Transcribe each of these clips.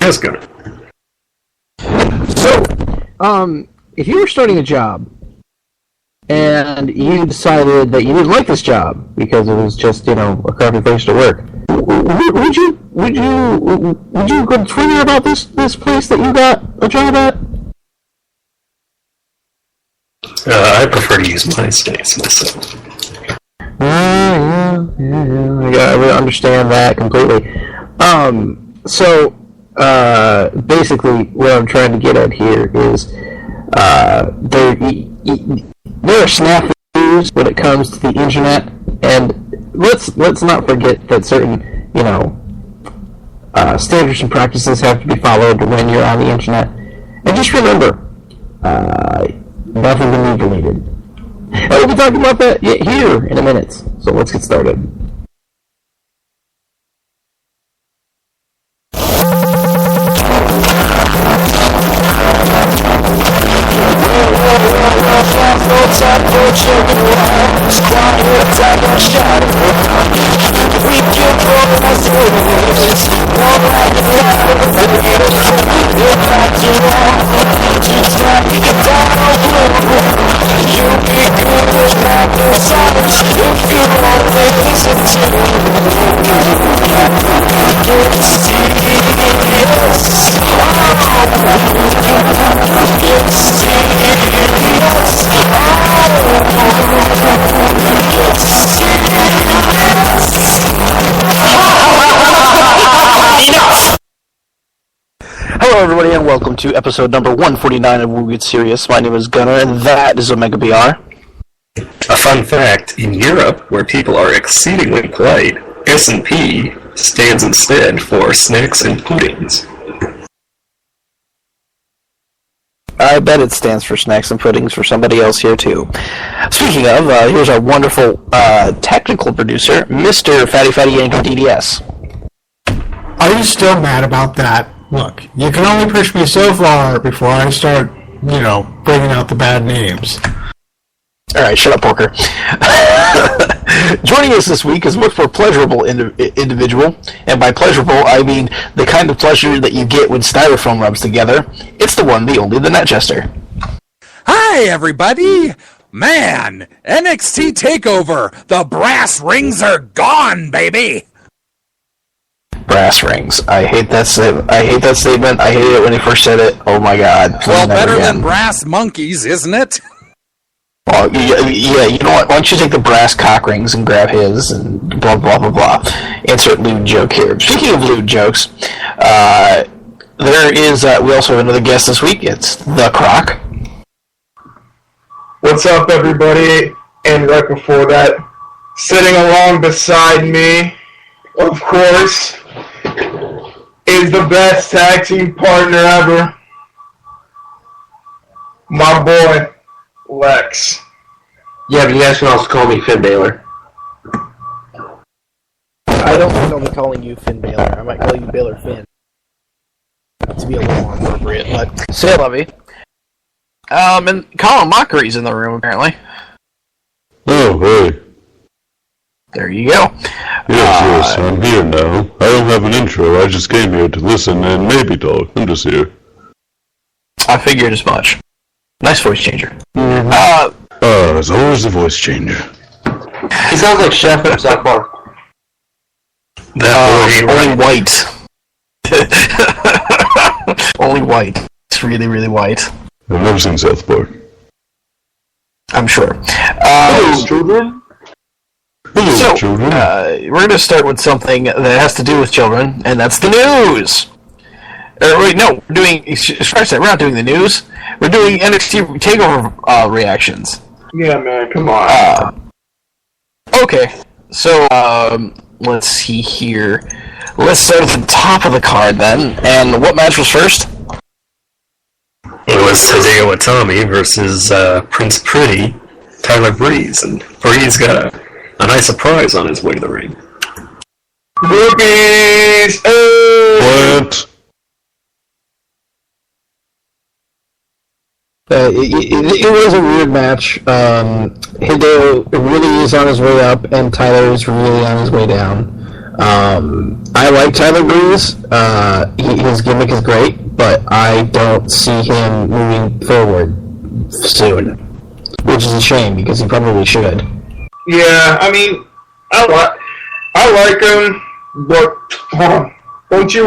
Yes, Gunnar. So, if you were starting a job and you decided that you didn't like this job because it was just, a crappy place to work, would you go Twitter about this place that you got a job at? I prefer to use MySpace myself. Yeah, I really understand that completely. Basically, what I'm trying to get at here is there are snafus when it comes to the internet, and let's not forget that certain standards and practices have to be followed when you're on the internet. And just remember, nothing can be deleted. And we'll be talking about that here in a minute. So let's get started. Hello everybody and welcome to episode number 149 of Woo Get Serious. My name is Gunnar and that is Omega BR. A fun fact, in Europe, where people are exceedingly polite, S&P stands instead for snacks and puddings. I bet it stands for snacks and puddings for somebody else here too. Speaking of, here's our wonderful technical producer, Mr. Fatty Yankee DDS. Are you still mad about that? Look, you can only push me so far before I start, bringing out the bad names. Alright, shut up, Porker. Joining us this week is a much more pleasurable individual, and by pleasurable, I mean the kind of pleasure that you get when styrofoam rubs together. It's the one, the only, the Netchester. Hi, everybody! Man, NXT Takeover! The brass rings are gone, baby! Brass rings. I hate that statement. I hated it when he first said it. Oh my god. Well, better than brass monkeys, isn't it? Oh, yeah, you know what? Why don't you take the brass cock rings and grab his and blah, blah, blah, blah. Insert lewd joke here. Speaking of lewd jokes, there is, we also have another guest this week. It's The Croc. What's up, everybody? And right before that, sitting along beside me, of course, is the best tag team partner ever. My boy, Lex. Yeah, but you guys can also call me Finn Balor. I don't think I'll be calling you Finn Balor. I might call you Balor Finn. To be a little more appropriate, but... Say Levy. And Colin Mockery's in the room, apparently. Oh, hey. There you go. Yes, I'm here now. I don't have an intro, I just came here to listen and maybe talk. I'm just here. I figured as much. Nice voice changer. Mm-hmm. There's always a voice changer. He sounds like Chef from South Park. Only white. Only white. It's really, really white. I've never seen South Park. I'm sure. Hello, children. Hello, children. We're going to start with something that has to do with children, and that's the news. Wait, no, we're not doing the news. We're doing NXT Takeover reactions. Yeah, man, come on. Okay, so let's see here. Let's start at the top of the card then. And what match was first? It was Hideo Itami versus Prince Pretty, Tyler Breeze, and Breeze got a nice surprise on his way to the ring. Rupees! What? It was a weird match. Hideo really is on his way up, and Tyler is really on his way down. I like Tyler Breeze. His gimmick is great, but I don't see him moving forward soon, which is a shame because he probably should. Yeah, I mean, I like him, but aren't you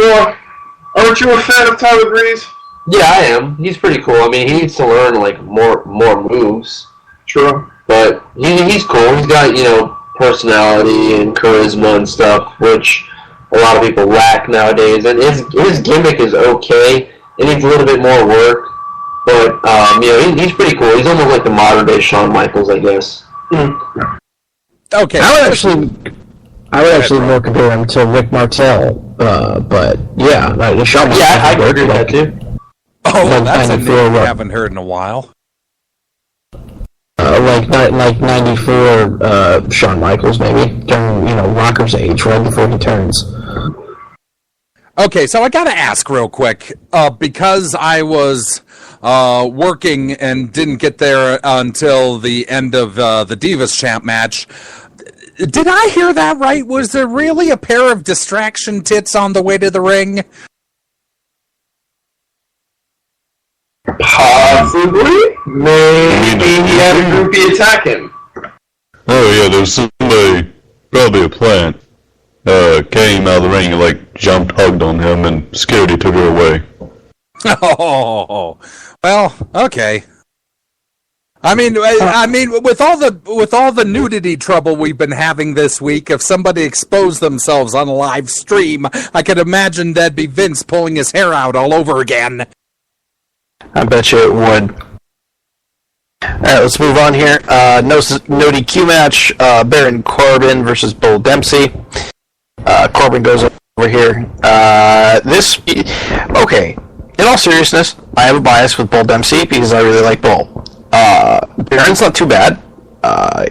a fan of Tyler Breeze? Yeah, I am. He's pretty cool. I mean, he needs to learn like more moves. True. But he's cool. He's got, personality and charisma and stuff, which a lot of people lack nowadays. And his gimmick is okay. It needs a little bit more work. But, he's pretty cool. He's almost like the modern-day Shawn Michaels, I guess. Okay. I would actually more compare him to Rick Martel, but yeah, Shawn Michaels. Yeah, I agree with that too. Oh, that's a name I haven't heard in a while. Like 94 Shawn Michaels, maybe during Rocker's age, right before he turns. Okay, so I gotta ask real quick, because I was working and didn't get there until the end of the Divas Champ match. Did I hear that right? Was there really a pair of distraction tits on the way to the ring? Possibly. Maybe he had a groupie attack him. Oh yeah, there was somebody, probably a plant, came out of the ring and jumped, hugged on him, and scared he took her away. Oh, well, okay. I mean, with all the nudity trouble we've been having this week, if somebody exposed themselves on a live stream, I could imagine that'd be Vince pulling his hair out all over again. I bet you it would. Alright, let's move on here. No DQ match. Baron Corbin versus Bull Dempsey. Corbin goes over here. Okay. In all seriousness, I have a bias with Bull Dempsey because I really like Bull. Baron's not too bad.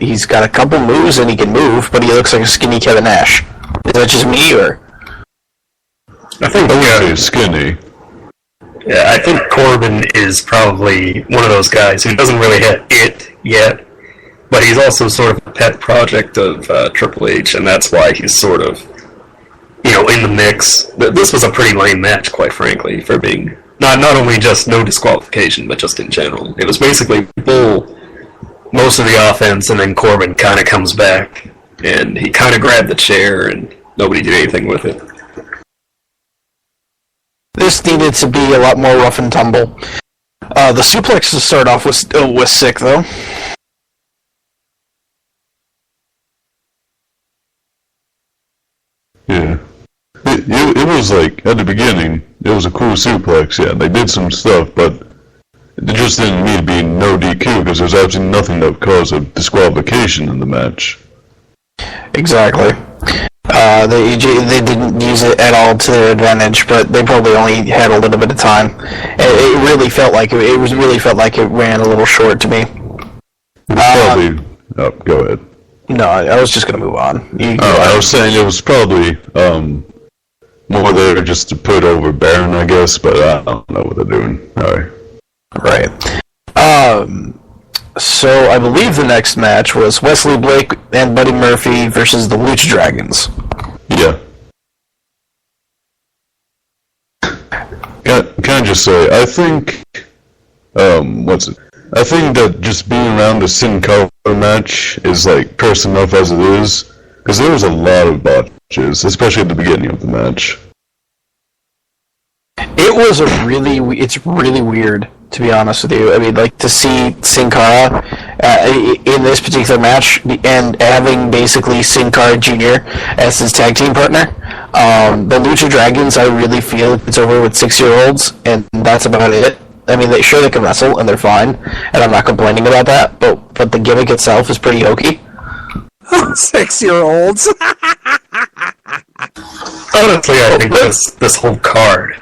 He's got a couple moves and he can move, but he looks like a skinny Kevin Nash. Is that just me, or? I think he's skinny. Yeah, I think Corbin is probably one of those guys who doesn't really hit it yet, but he's also sort of a pet project of Triple H, and that's why he's sort of, in the mix. This was a pretty lame match, quite frankly, for being not only just no disqualification, but just in general. It was basically Bull most of the offense, and then Corbin kind of comes back, and he kind of grabbed the chair, and nobody did anything with it. This needed to be a lot more rough and tumble. The suplex to start off was sick, though. Yeah. It was at the beginning, it was a cool suplex, yeah. They did some stuff, but it just didn't need to be no DQ because there's absolutely nothing that would cause a disqualification in the match. Exactly. They didn't use it at all to their advantage, but they probably only had a little bit of time. It really felt like it ran a little short to me. Probably. Oh, go ahead. No, I was just gonna move on. I was saying it was probably more there just to put over Baron, I guess, but I don't know what they're doing. Alright. Right. So I believe the next match was Wesley Blake and Buddy Murphy versus the Lucha Dragons. Yeah. Can I just say, I think, I think that just being around the Sin Cara match is cursed enough as it is, because there was a lot of botches, especially at the beginning of the match. It's really weird, to be honest with you. I mean, to see Sin Cara in this particular match, and having basically Sin Cara Jr. as his tag team partner. The Lucha Dragons, I really feel it's over with 6-year-olds, and that's about it. I mean, they can wrestle, and they're fine, and I'm not complaining about that, but the gimmick itself is pretty hokey. 6-year-olds. Honestly, I think this whole card,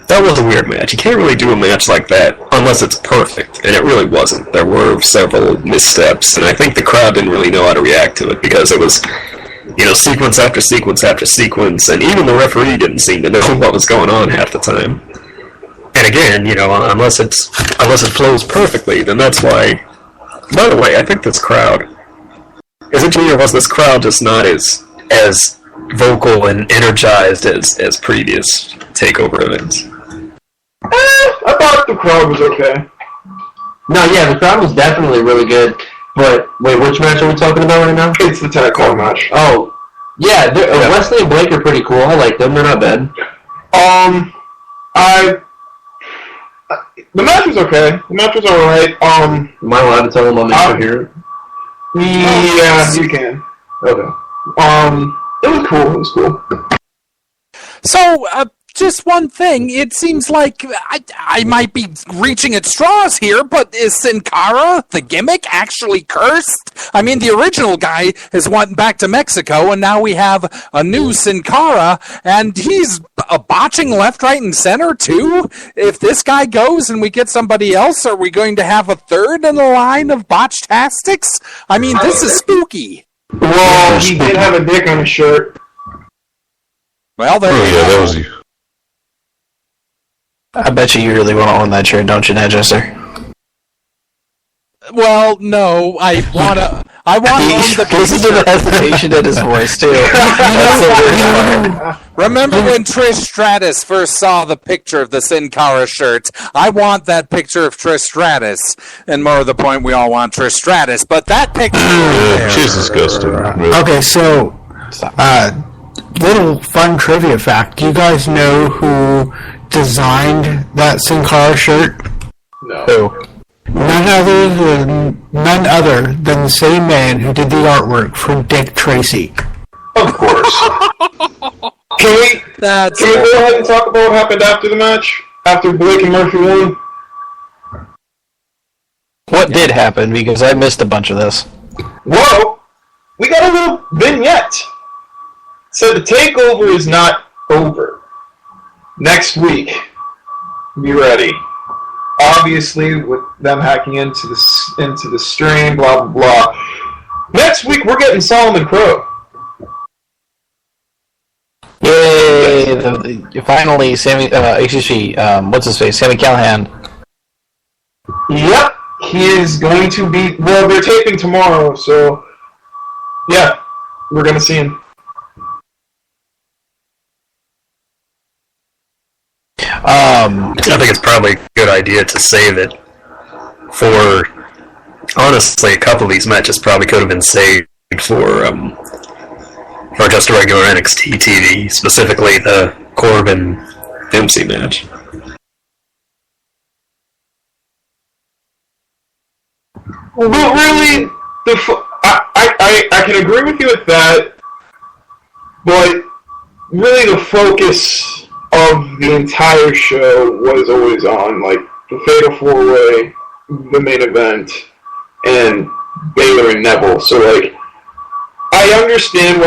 that was a weird match. You can't really do a match like that unless it's perfect, and it really wasn't. There were several missteps, and I think the crowd didn't really know how to react to it because it was, sequence after sequence after sequence, and even the referee didn't seem to know what was going on half the time. And again, unless it flows perfectly, then that's why. By the way, I think this crowd, is it me or was this crowd just not as vocal and energized as previous Takeover events. I thought the crowd was okay. No, yeah, the crowd was definitely really good. But wait, which match are we talking about right now? It's the tag team match. Oh, yeah, Wesley and Blake are pretty cool. I like them. They're not bad. The match was okay. The match was alright. Am I allowed to tell them on the here? Yeah, you can. Okay. It was cool. It was cool. So, just one thing. It seems like I might be reaching at straws here, but is Sin Cara, the gimmick, actually cursed? I mean, the original guy has went back to Mexico, and now we have a new Sin Cara, and he's botching left, right, and center, too? If this guy goes and we get somebody else, are we going to have a third in the line of botch-tastics? I mean, this is spooky. Well, he did have a dick on his shirt. Well, there you go. That was you. I bet you really want to own that shirt, don't you, Jester? Well, no, I want to own the Listen to the hesitation in his voice, too. Remember when Trish Stratus first saw the picture of the Sin Cara shirt? I want that picture of Trish Stratus. And more of the point, we all want Trish Stratus. But that picture... She's disgusting. Okay, so, little fun trivia fact. Do you guys know who designed that Sin Cara shirt? No. Who? None other than the same man who did the artwork for Dick Tracy. Of course. Can we go ahead and talk about what happened after the match? After Blake and Murphy won? What did happen? Because I missed a bunch of this. Well, we got a little vignette. So the takeover is not over. Next week, be ready. Obviously, with them hacking into the stream, blah blah blah. Next week, we're getting Solomon Crow. Yay! Finally, Sammy. What's his face? Sammy Callahan. Yep, he is going to be. Well, they're taping tomorrow, so yeah, we're gonna see him. I think it's probably a good idea to save it for. Honestly, a couple of these matches probably could have been saved for just a regular NXT TV, specifically the Corbin Dempsey match. But really, I can agree with you with that, but really the focus of the entire show was always on, like, the Fatal 4-Way, the main event, and Baylor and Neville. So, like, I understand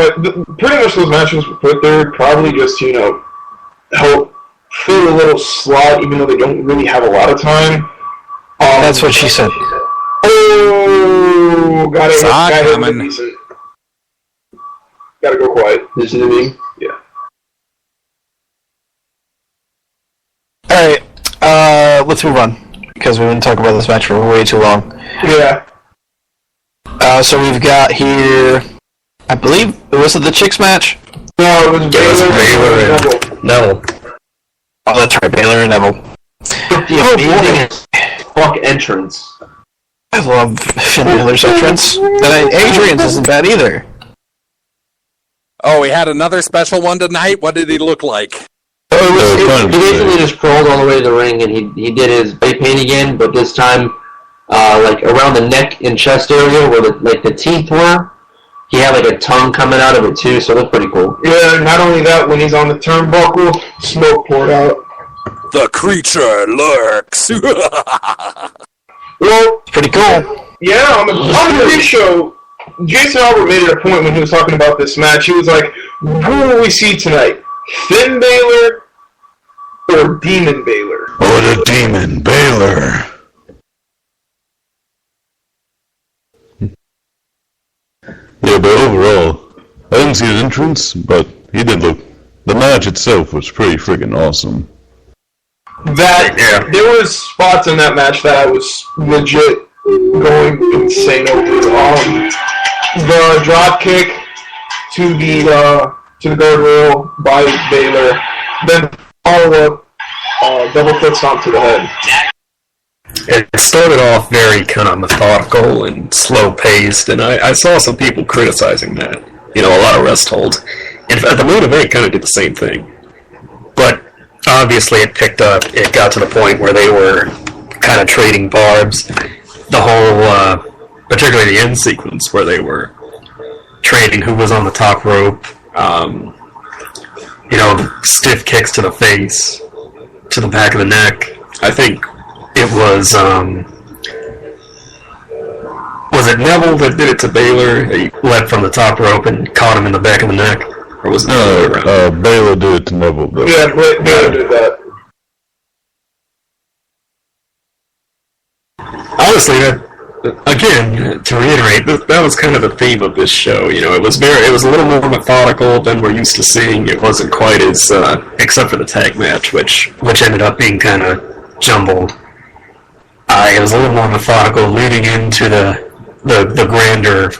pretty much those matches were put there probably just to, help fill a little slot, even though they don't really have a lot of time. That's what she said. Oh, got it. Gotta go quiet. Listen to me. Yeah. Alright, let's move on, because we didn't talk about this match for way too long. Yeah. So we've got here, I believe, was it the Chicks match? No, it was Baylor and Neville. Oh, that's right, Baylor and Neville. The amazing fuck entrance. I love Finn Balor's entrance. And Adrian's isn't bad either. Oh, he had another special one tonight? What did he look like? He basically just crawled all the way to the ring, and he did his body paint again, but this time, like around the neck and chest area where the teeth were, he had like a tongue coming out of it too, so that's pretty cool. Yeah, not only that, when he's on the turnbuckle, smoke poured out. The creature lurks. Well, pretty cool. Yeah, on the pre-show, Jason Albert made it a point when he was talking about this match. He was like, "Who will we see tonight? Finn Balor or Demon Balor?" Or the Demon Balor. Yeah, but overall, I didn't see an entrance, but he did look. The match itself was pretty friggin' awesome. There was spots in that match that I was legit going insane over. The drop kick to the to the guardrail by Baylor, then follow up double foot stomp to the head. It started off very kind of methodical and slow-paced, and I saw some people criticizing that. You know, a lot of rest holds. And at the main event, it kind of did the same thing. But obviously it picked up, it got to the point where they were kind of trading barbs. The whole, particularly the end sequence where they were trading who was on the top rope, you know, stiff kicks to the face, to the back of the neck. I think it was it Neville that did it to Baylor? He led from the top rope and caught him in the back of the neck? Or was it the other way around? Baylor did it to Neville. Though. Yeah, Baylor did that. Honestly, again, to reiterate, that was kind of the theme of this show. You know, it was a little more methodical than we're used to seeing. It wasn't quite as, except for the tag match, which ended up being kind of jumbled. It was a little more methodical, leading into the grander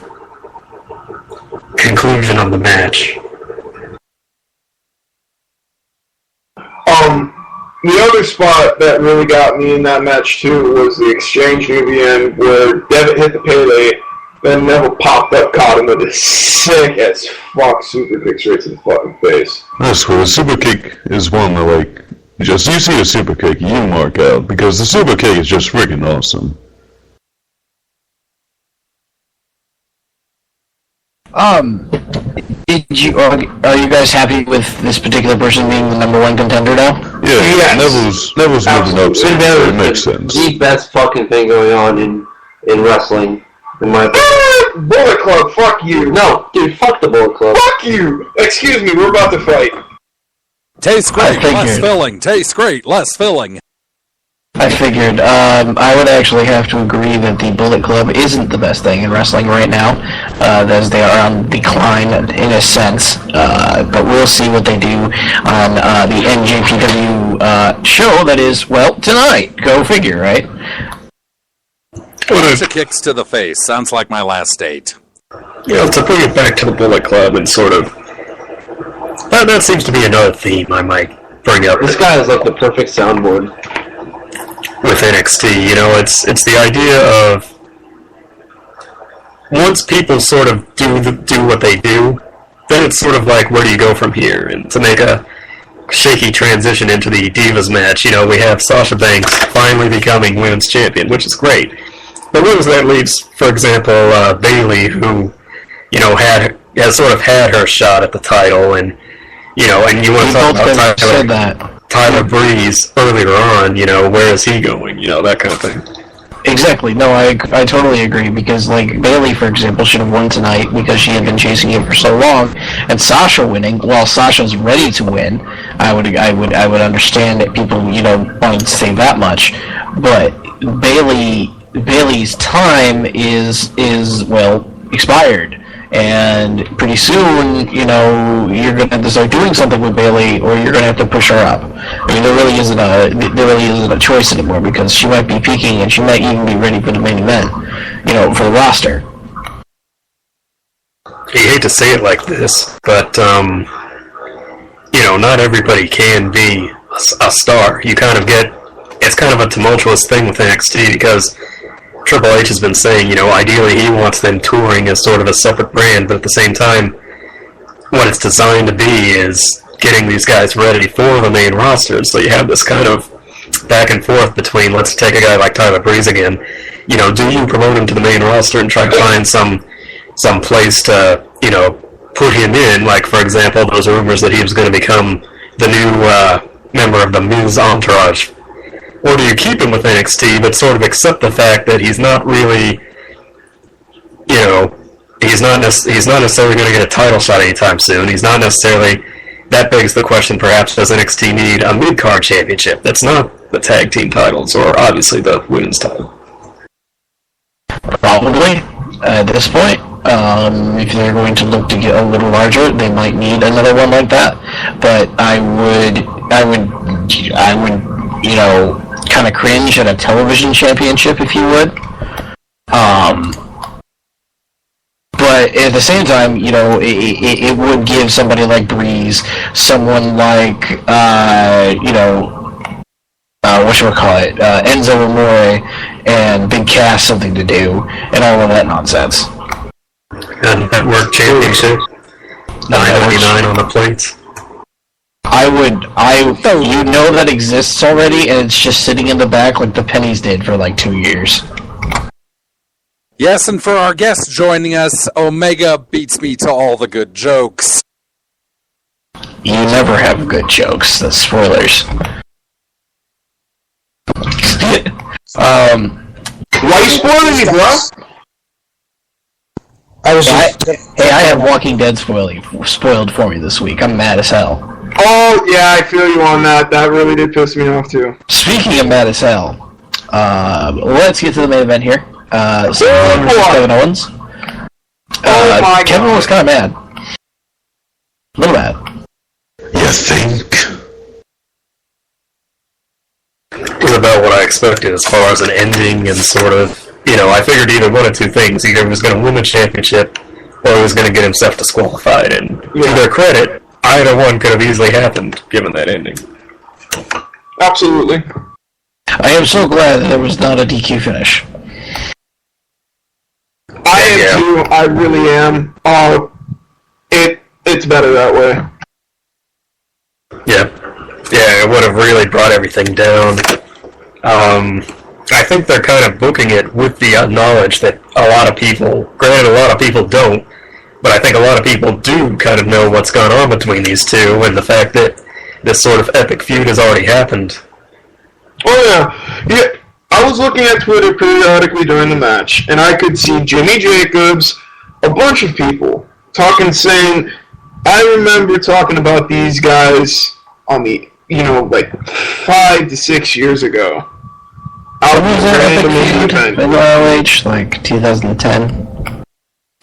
conclusion of the match. The other spot that really got me in that match too was the exchange near the end where Devitt hit the Pele, then Neville popped up, caught him with a sick as fuck super kick straight to the fucking face. That's cool. The super kick is one that, like, just you see a super kick, you mark out, because the super kick is just freaking awesome. Are you guys happy with this particular person being the number one contender now? Yeah, Yes. Neville's moving up, so it makes sense. The best fucking thing going on in wrestling, in my opinion. Bullet Club, fuck you. No, dude, fuck the Bullet Club. Fuck you. Excuse me, we're about to fight. Tastes great, I figured. less filling. Tastes great, less filling. I figured. I would actually have to agree that the Bullet Club isn't the best thing in wrestling right now, as they are on decline in a sense. But we'll see what they do on the NJPW show that is, well, tonight. Go figure, right? Bunch of kicks to the face. Sounds like my last date. You know, to bring it back to the Bullet Club and sort of... That seems to be another theme I might bring up. This guy is like the perfect soundboard. With NXT, you know, it's the idea of once people sort of do what they do, then it's sort of like, where do you go from here? And to make a shaky transition into the Divas match, you know, we have Sasha Banks finally becoming women's champion, which is great. But where does that leaves, for example, Bayley, who, you know, has sort of had her shot at the title, and you know, and you want to talk about Tyler Breeze earlier on, you know, where is he going? You know, that kind of thing. Exactly. No, I totally agree, because, like, Bayley, for example, should have won tonight because she had been chasing him for so long, and Sasha winning, while Sasha's ready to win, I would understand that people, you know, wanting to say that much, but Bayley's time is well expired. And pretty soon, you know, you're going to have to start doing something with Bayley, or you're going to have to push her up. I mean, there really isn't a choice anymore, because she might be peaking, and she might even be ready for the main event, you know, for the roster. You hate to say it like this, but you know, not everybody can be a star. You kind of it's kind of a tumultuous thing with NXT, because Triple H has been saying, you know, ideally he wants them touring as sort of a separate brand, but at the same time, what it's designed to be is getting these guys ready for the main roster. So you have this kind of back and forth between, let's take a guy like Tyler Breeze again, you know, do you promote him to the main roster and try to find some place to, you know, put him in, like, for example, those rumors that he was going to become the new member of the Miz entourage. Or do you keep him with NXT, but sort of accept the fact that he's not really, you know, he's not necessarily going to get a title shot anytime soon. He's not necessarily, that begs the question, perhaps, does NXT need a mid-card championship that's not the tag team titles, or obviously the women's title? Probably, at this point. If they're going to look to get a little larger, they might need another one like that. But I would, you know, kind of cringe at a television championship, if you would. But But at the same time, it would give somebody like Breeze, someone like, whatchamacallit, Enzo Amore and Big Cass something to do, and all of that nonsense. And Network Championship, $9.99 on the plates. You know that exists already, and it's just sitting in the back like the pennies did for like 2 years. Yes, and for our guest joining us, Omega beats me to all the good jokes. You never have good jokes. That's spoilers. Why are you spoiling me, bro? I have Walking Dead spoiled for me this week. I'm mad as hell. Oh, yeah, I feel you on that. That really did piss me off, too. Speaking of mad as hell, let's get to the main event here. Kevin Owens. Kevin was kind of mad. A little mad. You think? It was about what I expected as far as an ending and sort of, I figured either one of two things. Either he was going to win the championship or he was going to get himself disqualified. And to their credit, either one could have easily happened given that ending. Absolutely. I am so glad that there was not a DQ finish. I am too. I really am. It's better that way. Yeah, it would have really brought everything down. I think they're kind of booking it with the knowledge that a lot of people don't, but I think a lot of people do kind of know what's gone on between these two, and the fact that this sort of epic feud has already happened. Oh yeah. I was looking at Twitter periodically during the match, and I could see Jimmy Jacobs, a bunch of people, saying, I remember talking about these guys on the, like 5 to 6 years ago. In ROH, like 2010?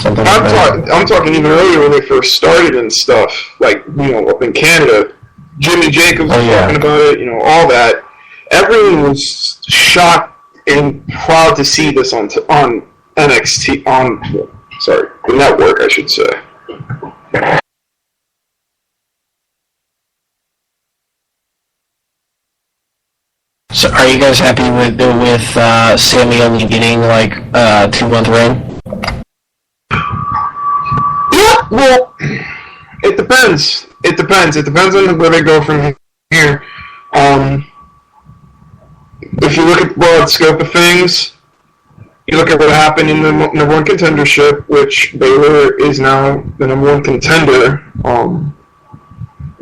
Something like that. I'm talking even earlier when they first started and stuff, like, up in Canada. Jimmy Jacobs was talking about it, all that. Everyone was shocked and proud to see this on NXT, the network, I should say. So, are you guys happy with Sami only getting like 2-month reign? Yeah, well, it depends. It depends on where they go from here. If you look at the broad scope of things, you look at what happened in the number one contendership, which Baylor is now the number one contender.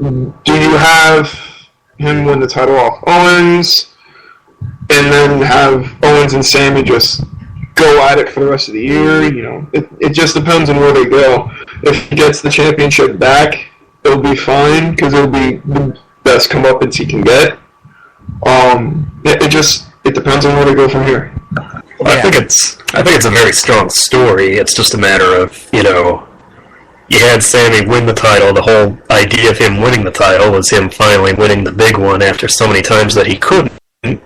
Do you have him win the title off Owens, and then have Owens and Sami just go at it for the rest of the year? It just depends on where they go. If he gets the championship back, it'll be fine, because it'll be the best comeuppance he can get. It depends on where they go from here. Well, I think it's a very strong story. It's just a matter of, you had Sami win the title. The whole idea of him winning the title was him finally winning the big one after so many times that he couldn't. And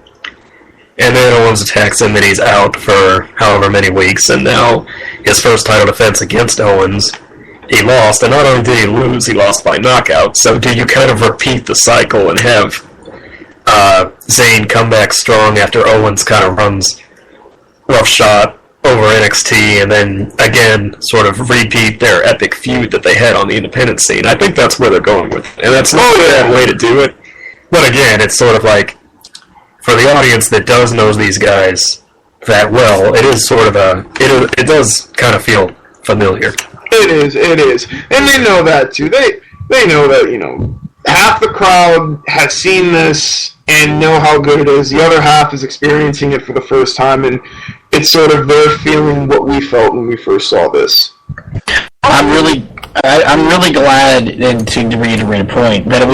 then Owens attacks him and he's out for however many weeks, and now his first title defense against Owens, he lost, and not only did he lose, he lost by knockout. So do you kind of repeat the cycle and have Zayn come back strong after Owens kind of runs roughshod over NXT, and then again sort of repeat their epic feud that they had on the independent scene? I think that's where they're going with it, and that's not a bad way to do it. But again, it's sort of like, for the audience that does know these guys that well, it is sort of it does kind of feel familiar. It is, and they know that too. They know that half the crowd has seen this and know how good it is. The other half is experiencing it for the first time, and it's sort of their feeling what we felt when we first saw this. I'm really glad, and to reiterate a point, that it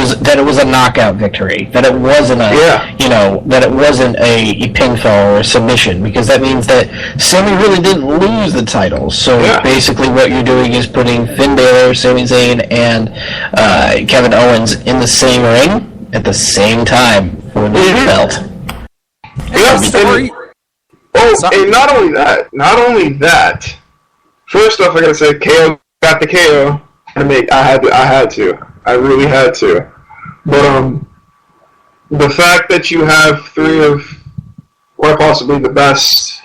was a knockout victory. That it wasn't that it wasn't a pinfall or a submission, because that means that Sami really didn't lose the title. So basically, what you're doing is putting Finn Balor, Sami Zayn, and Kevin Owens in the same ring at the same time for the belt. And not only that. First off, I gotta say, KO got the KO. I really had to. But the fact that you have three of, or possibly the best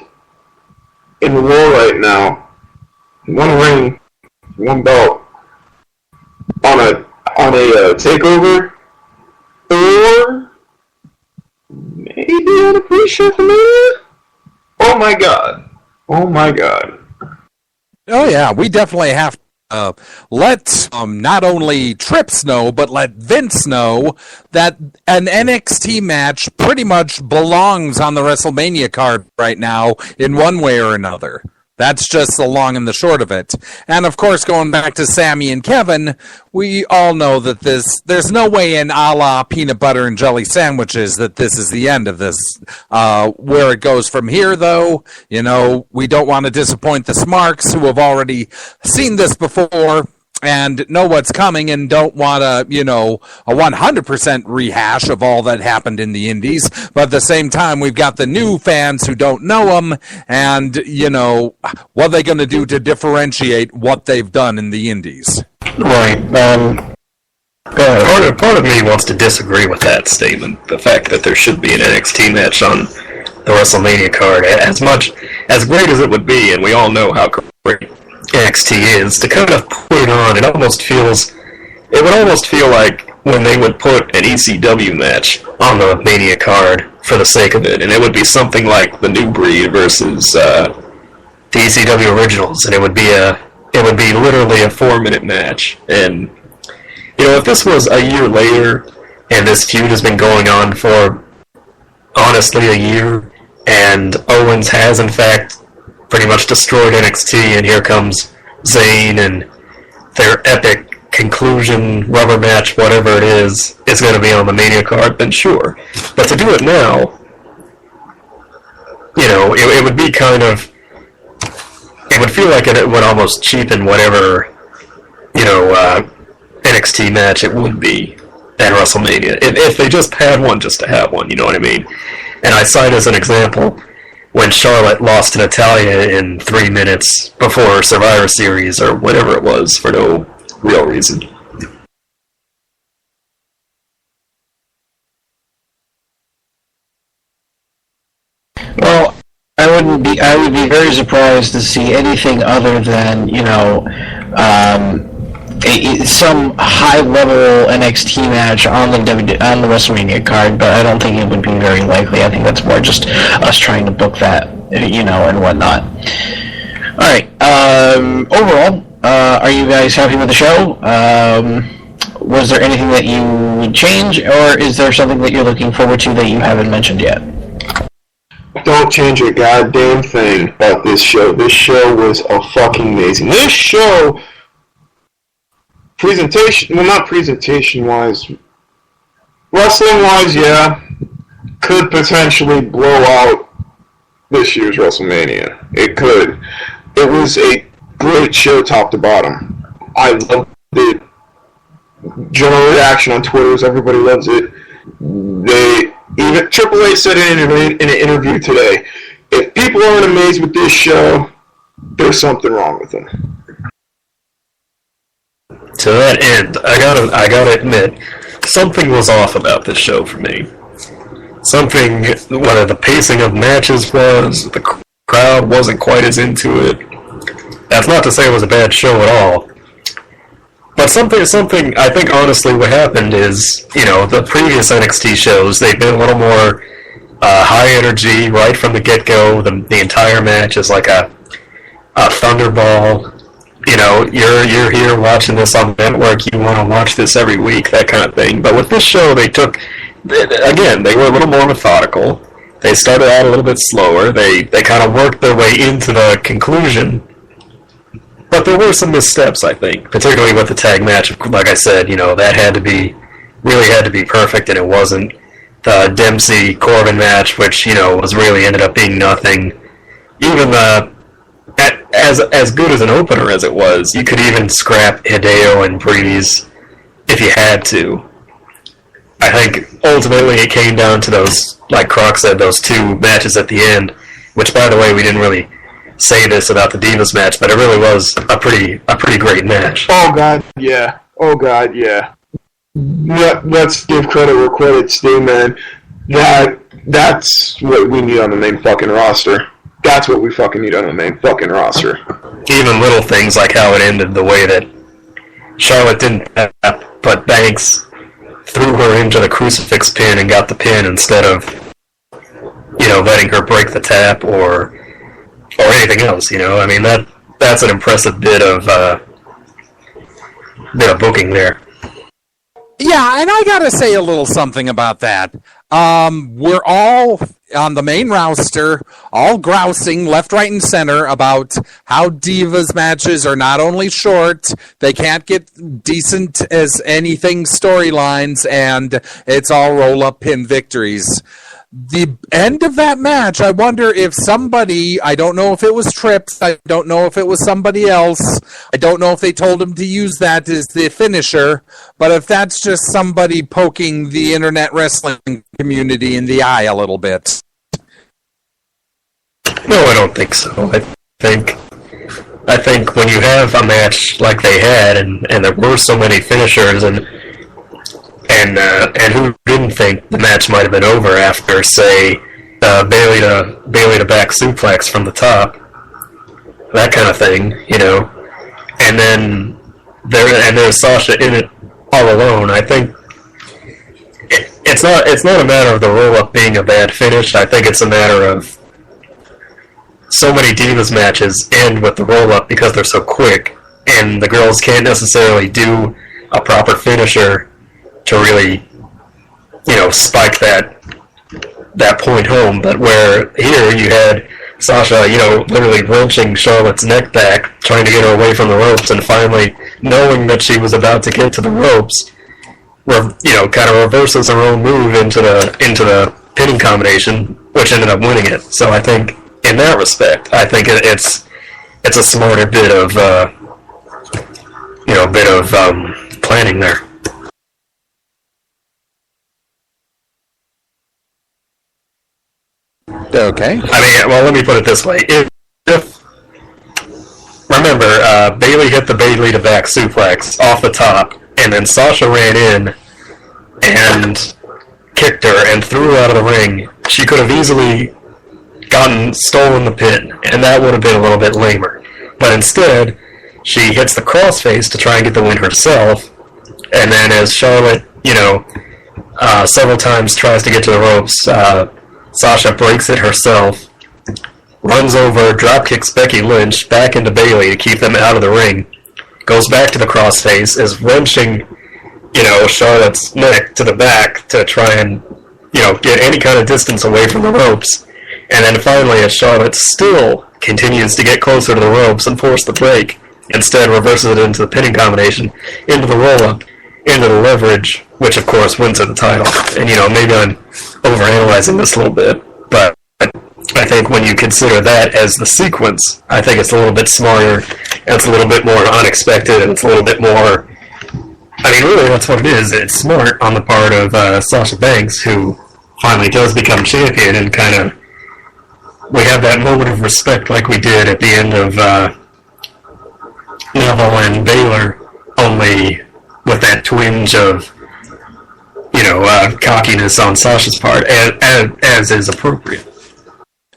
in the world right now, one ring, one belt, on a takeover, or maybe on a pre-show for Mania. Oh my god! Oh my god! Oh yeah, we definitely have to let not only Trips know, but let Vince know that an NXT match pretty much belongs on the WrestleMania card right now in one way or another. That's just the long and the short of it. And of course, going back to Sammy and Kevin, we all know that there's no way in a la peanut butter and jelly sandwiches that this is the end of this. Where it goes from here, though, we don't want to disappoint the Smarks who have already seen this before and know what's coming and don't want a 100% rehash of all that happened in the Indies. But at the same time, we've got the new fans who don't know them, and, what are they going to do to differentiate what they've done in the Indies? Right. Part of me wants to disagree with that statement. The fact that there should be an NXT match on the WrestleMania card, as great as it would be, and we all know how great NXT is, to kind of put it on, it would almost feel like when they would put an ECW match on the Mania card for the sake of it, and it would be something like the New Breed versus the ECW Originals, and it would be literally a 4-minute match. And if this was a year later, and this feud has been going on for honestly a year, and Owens has in fact pretty much destroyed NXT, and here comes Zayn and their epic conclusion rubber match, whatever it is going to be on the Mania card, then sure. But to do it now, it would be kind of, it would feel like it would almost cheapen whatever, NXT match it would be at WrestleMania. If they just had one just to have one, you know what I mean? And I cite as an example when Charlotte lost to Natalya in 3 minutes before Survivor Series or whatever it was for no real reason. Well, I would be very surprised to see anything other than, some high-level NXT match on the WrestleMania card, but I don't think it would be very likely. I think that's more just us trying to book that, and whatnot. All right. Overall, are you guys happy with the show? Was there anything that you would change, or is there something that you're looking forward to that you haven't mentioned yet? Don't change a goddamn thing about this show. This show was fucking amazing. This show, not presentation-wise, wrestling-wise, yeah, could potentially blow out this year's WrestleMania. It could. It was a great show top to bottom. I loved it. General reaction on Twitter is everybody loves it. Even Triple H said in an interview today, if people aren't amazed with this show, there's something wrong with them. To that end, I gotta admit, something was off about this show for me. Something, whether the pacing of matches was, the crowd wasn't quite as into it. That's not to say it was a bad show at all. But something I think honestly what happened is, the previous NXT shows, they've been a little more high energy right from the get-go. The entire match is like a thunderball. You're here watching this on the network, you want to watch this every week, that kind of thing. But with this show, they were a little more methodical. They started out a little bit slower. They kind of worked their way into the conclusion. But there were some missteps, I think, particularly with the tag match. Like I said, that really had to be perfect, and it wasn't. The Dempsey-Corbin match, which, ended up being nothing. Even as good as an opener as it was, you could even scrap Hideo and Breeze if you had to. I think ultimately it came down to those, like Croc said, those two matches at the end, which, by the way, we didn't really say this about the Divas match, but it really was a pretty great match. Oh God, yeah. Let's give credit where credit's due, man. That's what we need on the main fucking roster. That's what we fucking need on the main fucking roster. Even little things like how it ended the way that Charlotte didn't tap, but Banks threw her into the crucifix pin and got the pin instead of, letting her break the tap or anything else. I mean, that's an impressive bit of booking there. Yeah, and I gotta say a little something about that. We're all on the main roster, all grousing left, right, and center about how Divas matches are not only short, they can't get decent as anything storylines, and it's all roll-up pin victories. The end of that match, I wonder if somebody, I don't know if it was Trips, I don't know if it was somebody else, I don't know if they told him to use that as the finisher, but if that's just somebody poking the internet wrestling community in the eye a little bit. No, I don't think so. I think when you have a match like they had, and there were so many finishers, and who didn't think the match might have been over after, say, Bailey to back suplex from the top, that kind of thing, and then there's Sasha in it all alone. I think it's not a matter of the roll up being a bad finish. I think it's a matter of so many Divas matches end with the roll up because they're so quick, and the girls can't necessarily do a proper finisher to really, spike that point home. But where here you had Sasha, literally wrenching Charlotte's neck back, trying to get her away from the ropes, and finally knowing that she was about to get to the ropes, kind of reverses her own move into the pinning combination, which ended up winning it. So I think in that respect, I think it's a smarter bit of planning there. Okay. Let me put it this way. If remember, Bailey hit the Bailey to back suplex off the top, and then Sasha ran in and kicked her and threw her out of the ring, she could have easily stolen the pin, and that would have been a little bit lamer. But instead, she hits the crossface to try and get the win herself, and then as Charlotte, several times tries to get to the ropes, Sasha breaks it herself, runs over, drop kicks Becky Lynch back into Bailey to keep them out of the ring, goes back to the crossface, is wrenching, Charlotte's neck to the back to try and, get any kind of distance away from the ropes. And then finally, as Charlotte still continues to get closer to the ropes and force the break, instead reverses it into the pinning combination, into the roll-up, into the leverage, which of course wins her the title. And maybe I'm overanalyzing this a little bit, but I think when you consider that as the sequence, I think it's a little bit smarter, and it's a little bit more unexpected, and it's a little bit more... really, that's what it is. It's smart on the part of Sasha Banks, who finally does become champion, and kind of... we have that moment of respect like we did at the end of Neville and Baylor, only with that twinge of, cockiness on Sasha's part, as is appropriate.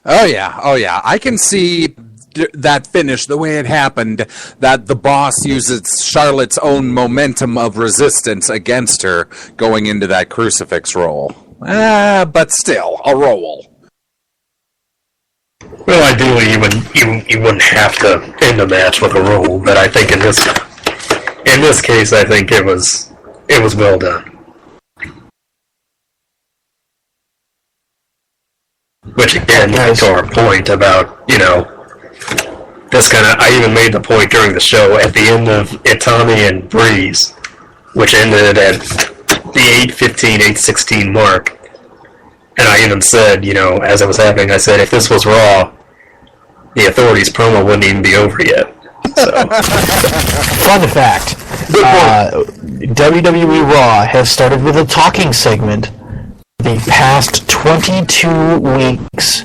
Oh yeah. I can see that finish, the way it happened, that the boss uses Charlotte's own momentum of resistance against her going into that crucifix roll. But still, a roll. Well, ideally, you wouldn't have to end a match with a roll, but I think in this case, I think it was well done. Which again, to our point about this kind of, I even made the point during the show at the end of Itami and Breeze, which ended at the 8:15, 8:16 mark. And I even said, as it was happening, I said, if this was Raw, the Authorities promo wouldn't even be over yet. So. Fun fact, WWE Raw has started with a talking segment the past 22 weeks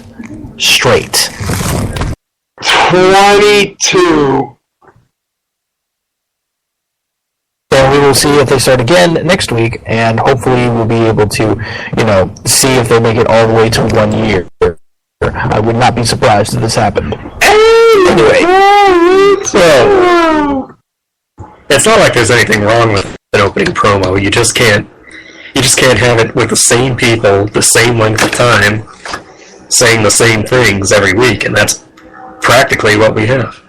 straight. 22. And we will see if they start again next week, and hopefully we'll be able to, see if they make it all the way to 1 year. I would not be surprised if this happened. Anyway, so it's not like there's anything wrong with an opening promo. You just can't have it with the same people, the same length of time, saying the same things every week, and that's practically what we have.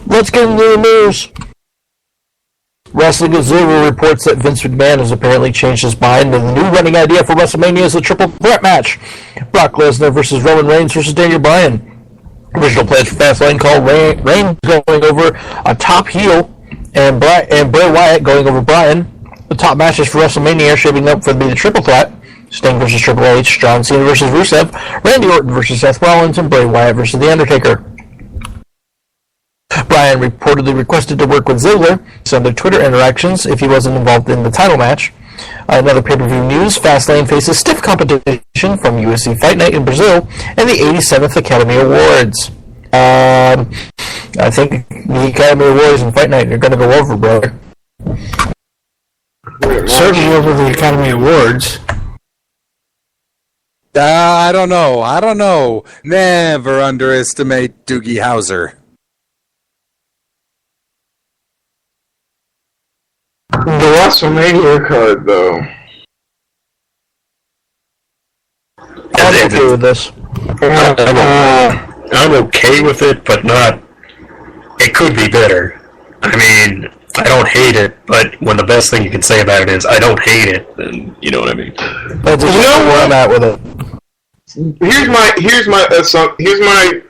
Let's get into the news. Wrestling Observer reports that Vince McMahon has apparently changed his mind, and the new running idea for WrestleMania is a triple threat match. Brock Lesnar versus Roman Reigns versus Daniel Bryan. Original plans for Fastlane called Reigns going over a top heel, and Bray Wyatt going over Bryan. The top matches for WrestleMania are shaping up for the triple threat. Sting versus Triple H, John Cena versus Rusev, Randy Orton versus Seth Rollins, and Bray Wyatt versus The Undertaker. Bryan reportedly requested to work with Ziggler on their Twitter interactions if he wasn't involved in the title match. Another pay-per-view news, Fastlane faces stiff competition from UFC Fight Night in Brazil and the 87th Academy Awards. I think the Academy Awards and Fight Night are going to go over, brother. Certainly over the Academy Awards. I don't know. Never underestimate Doogie Howser. The WrestleMania card, though. I'm okay with this. I'm okay with it, but not... It could be better. I mean, I don't hate it, but when the best thing you can say about it is, I don't hate it, then you know what I mean. That's where I'm at with it. Here's my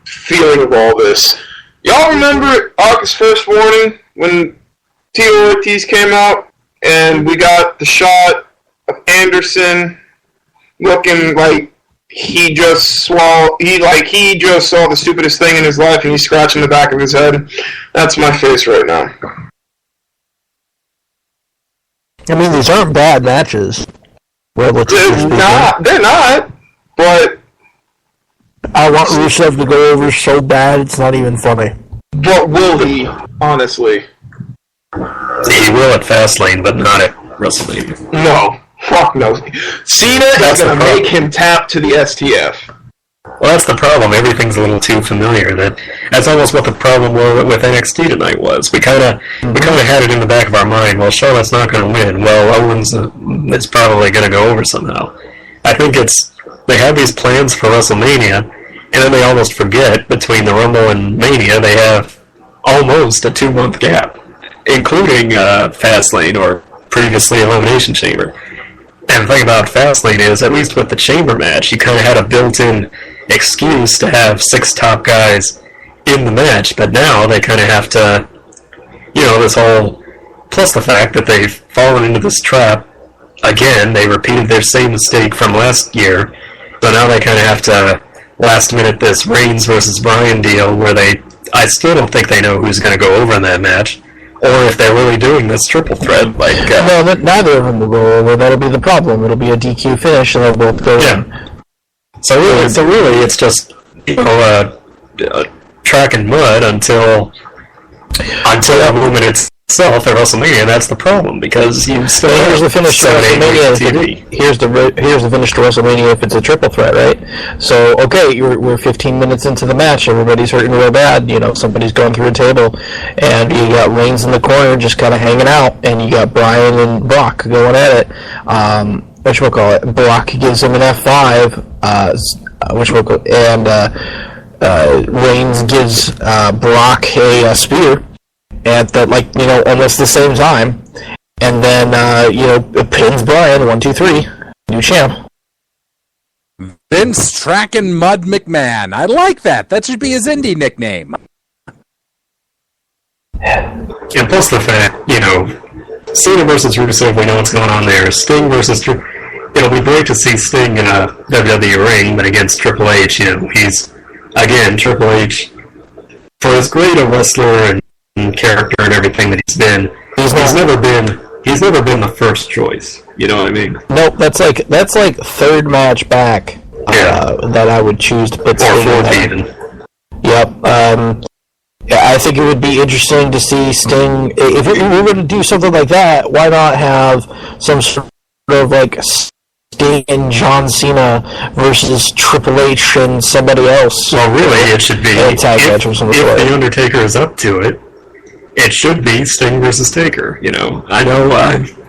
feeling of all this. Y'all remember August 1st morning when Tito Ortiz came out and we got the shot of Anderson looking like he just saw the stupidest thing in his life and he's scratching the back of his head. That's my face right now. I mean, these aren't bad matches. They're not, but I want Rusev to go over so bad it's not even funny. But will he, honestly? He will at Fastlane, but not at WrestleMania. No. Fuck no. Cena is going to make him tap to the STF. Well, that's the problem. Everything's a little too familiar. That's almost what the problem with NXT tonight was. We kind of had it in the back of our mind. Well, Charlotte's not going to win. Well, Owens is probably going to go over somehow. I think they have these plans for WrestleMania, and then they almost forget between the Rumble and Mania they have almost a 2-month gap, including Fastlane or previously Elimination Chamber. And the thing about Fastlane is, at least with the Chamber match, you kind of had a built-in excuse to have 6 top guys in the match, but now they kind of have to, this whole, plus the fact that they've fallen into this trap again. They repeated their same mistake from last year, so now they kind of have to last minute this Reigns versus Bryan deal where I still don't think they know who's going to go over in that match, or if they're really doing this triple threat. No, neither of them will go over. That'll be the problem. It'll be a DQ finish, and they'll both go in. So really, it's just track and mud until that moment itself at WrestleMania. That's the problem, because you still here's the finish to WrestleMania. TV. Here's the finish to WrestleMania if it's a triple threat, right? So we're 15 minutes into the match. Everybody's hurting real bad. Somebody's going through a table, and you got Reigns in the corner just kind of hanging out, and you got Bryan and Brock going at it. Brock gives him an F5, Reigns gives Brock a spear at that, almost the same time, and then it pins Bryan. 1, 2, 3, new champ. Vince Trackin' Mud McMahon. I like that. That should be his indie nickname. And plus the fact, Cena versus Rusev, we know what's going on there. Sting versus it'll be great to see Sting in a WWE ring, but against Triple H, he's, again, Triple H, for as great a wrestler and character and everything that he's been, he's never been the first choice. You know what I mean? Nope, that's like third match back that I would choose to put Or Sting in 4th there. even. Yep. I think it would be interesting to see Sting. If we were to do something like that, why not have some sort of like Sting and John Cena versus Triple H and somebody else? Well, really, it should be, A tag match of some sort. if The Undertaker is up to it, it should be Sting versus Taker, you know. I know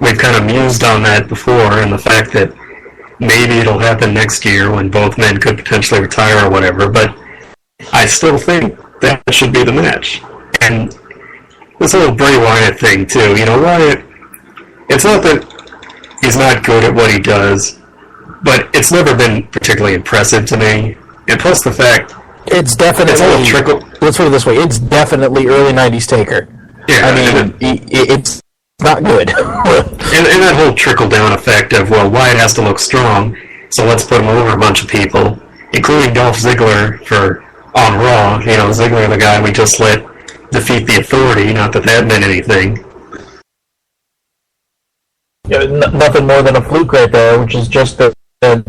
we've kind of mused on that before, and the fact that maybe it'll happen next year when both men could potentially retire or whatever, but I still think that should be the match. And this whole Bray Wyatt thing, too, you know, Wyatt, it's not that he's not good at what he does, but it's never been particularly impressive to me. And plus the fact, It's definitely. it's a little trickle. Let's put it this way: it's definitely early '90s Taker. Yeah, I mean, it's not good. And that whole trickle-down effect of, well, Wyatt has to look strong, so let's put him over a bunch of people, including Dolph Ziggler on Raw. You know, Ziggler, the guy we just let defeat the Authority, not that that meant anything. Nothing more than a fluke right there, which is just the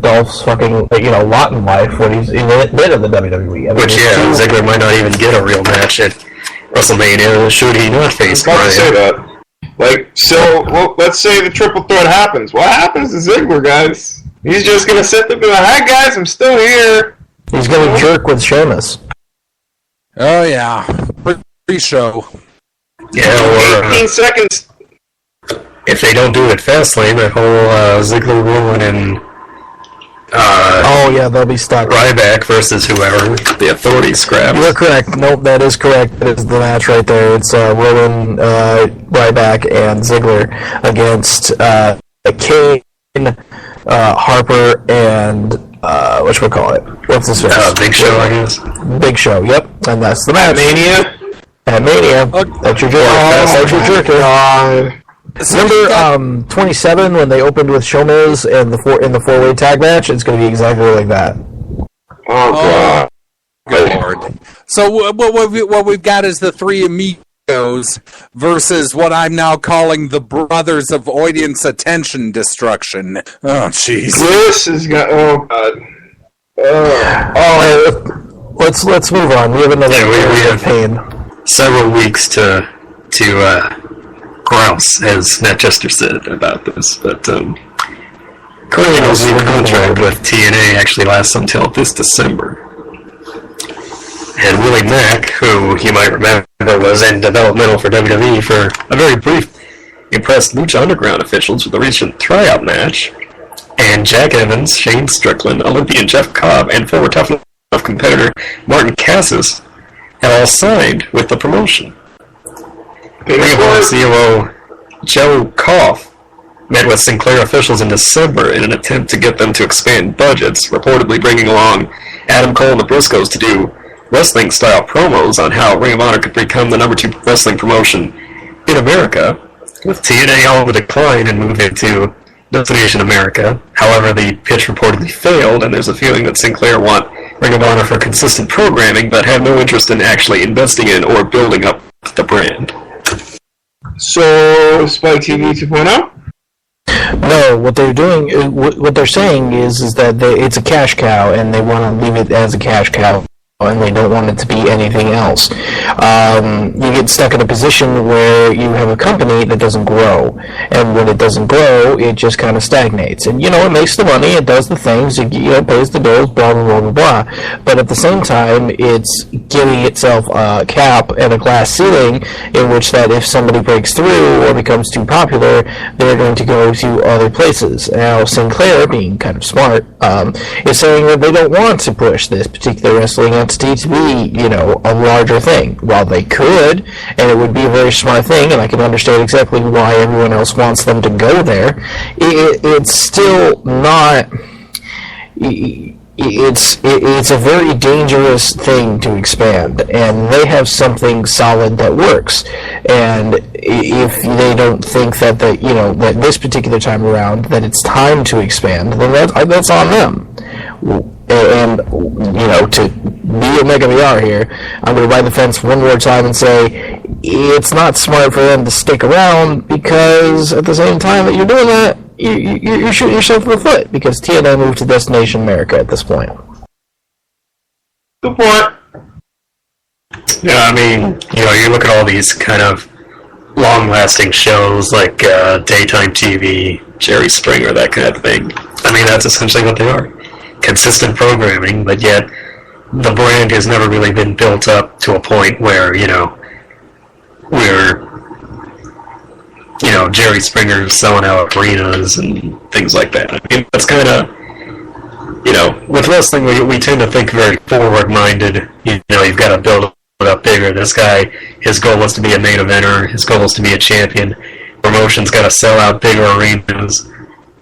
Dolph's fucking lot in life when he's in the mid of the WWE. I mean, Which, yeah, Ziggler might not even get a real match at WrestleMania, should he not face I was about to say Bryan. that. Like, so, well, let's say the triple threat happens. What happens to Ziggler, guys? He's just gonna sit there and be like, "Hi, guys, I'm still here." he's gonna jerk with Sheamus. Oh yeah, pre-show. Yeah, or 18 seconds. if they don't do it Fastlane, that whole Ziggler Rowan and Oh yeah, they'll be stuck. Ryback versus whoever the Authority scraps. You're correct. Nope, that is correct. That is the match right there. It's Rowan, Ryback, and Ziggler against Kane, Harper, and whatchamacallit? What's this face? Big Show, I guess. Big Show. Yep, and that's the match. Mania. At Mania. That's your jerk. That's your jerker. God. Remember 27 when they opened with Showmiz and in the four-way tag match? It's going to be exactly like that. Oh, God. Good Lord. So what we've got is the three amigos versus what I'm now calling the brothers of audience attention destruction. Oh, jeez. This is got. Oh, God. Let's move on. We have another we have pain. several weeks to grouse, as Matt Chester said about this, but Carlino's new contract with TNA actually lasts until this December. And Willie Mack, who you might remember was in developmental for WWE for a very brief, impressed Lucha Underground officials with a recent tryout match, and Jack Evans, Shane Strickland, Olympian Jeff Cobb, and former Tough Enough competitor Martin Cassis have all signed with the promotion. Ring of Honor COO Joe Koff met with Sinclair officials in December in an attempt to get them to expand budgets, reportedly bringing along Adam Cole and the Briscoes to do wrestling-style promos on how Ring of Honor could become the number 2 wrestling promotion in America, with TNA on the decline and move into Destination America. However, the pitch reportedly failed, and there's a feeling that Sinclair want Ring of Honor for consistent programming, but have no interest in actually investing in or building up the brand. So, Spike TV 2.0? No, what they're doing, what they're saying is that it's a cash cow, and they want to leave it as a cash cow, and they don't want it to be anything else. You get stuck in a position where you have a company that doesn't grow, and when it doesn't grow, it just kind of stagnates. And, it makes the money, it does the things, it pays the bills, blah, blah, blah, blah, blah. But at the same time, it's giving itself a cap and a glass ceiling in which that if somebody breaks through or becomes too popular, they're going to go to other places. Now, Sinclair, being kind of smart, is saying that they don't want to push this particular wrestling entity to be, a larger thing. While they could, and it would be a very smart thing, and I can understand exactly why everyone else wants them to go there, it's still not. It's a very dangerous thing to expand, and they have something solid that works. And if they don't think that that this particular time around that it's time to expand, then that's on them. And to be Omega VR here, I'm going to ride the fence one more time and say, it's not smart for them to stick around, because at the same time that you're doing that, you're shooting yourself in the foot, because TNA moved to Destination America at this point. Good point. Yeah, I mean, you look at all these kind of long-lasting shows like daytime TV, Jerry Springer, that kind of thing. I mean, that's essentially what they are. Consistent programming, but yet the brand has never really been built up to a point where, Jerry Springer's selling out arenas and things like that. I mean, that's kind of, with wrestling, we tend to think very forward-minded. You've got to build up bigger. This guy, his goal is to be a main eventer. His goal is to be a champion. Promotion's got to sell out bigger arenas.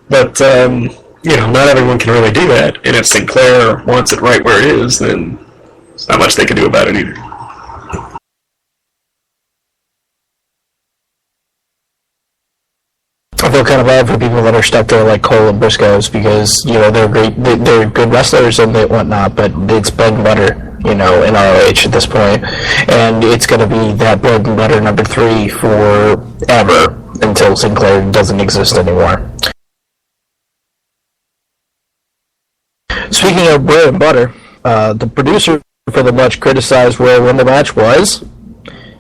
But, not everyone can really do that. And if Sinclair wants it right where it is, then there's not much they can do about it either. I feel kind of bad for people that are stuck there like Cole and Briscoes, because they're great, they're good wrestlers and whatnot, but it's bread and butter, in ROH at this point, and it's going to be that bread and butter number 3 forever until Sinclair doesn't exist anymore. Speaking of bread and butter, the producer for the much criticized Royal Rumble match was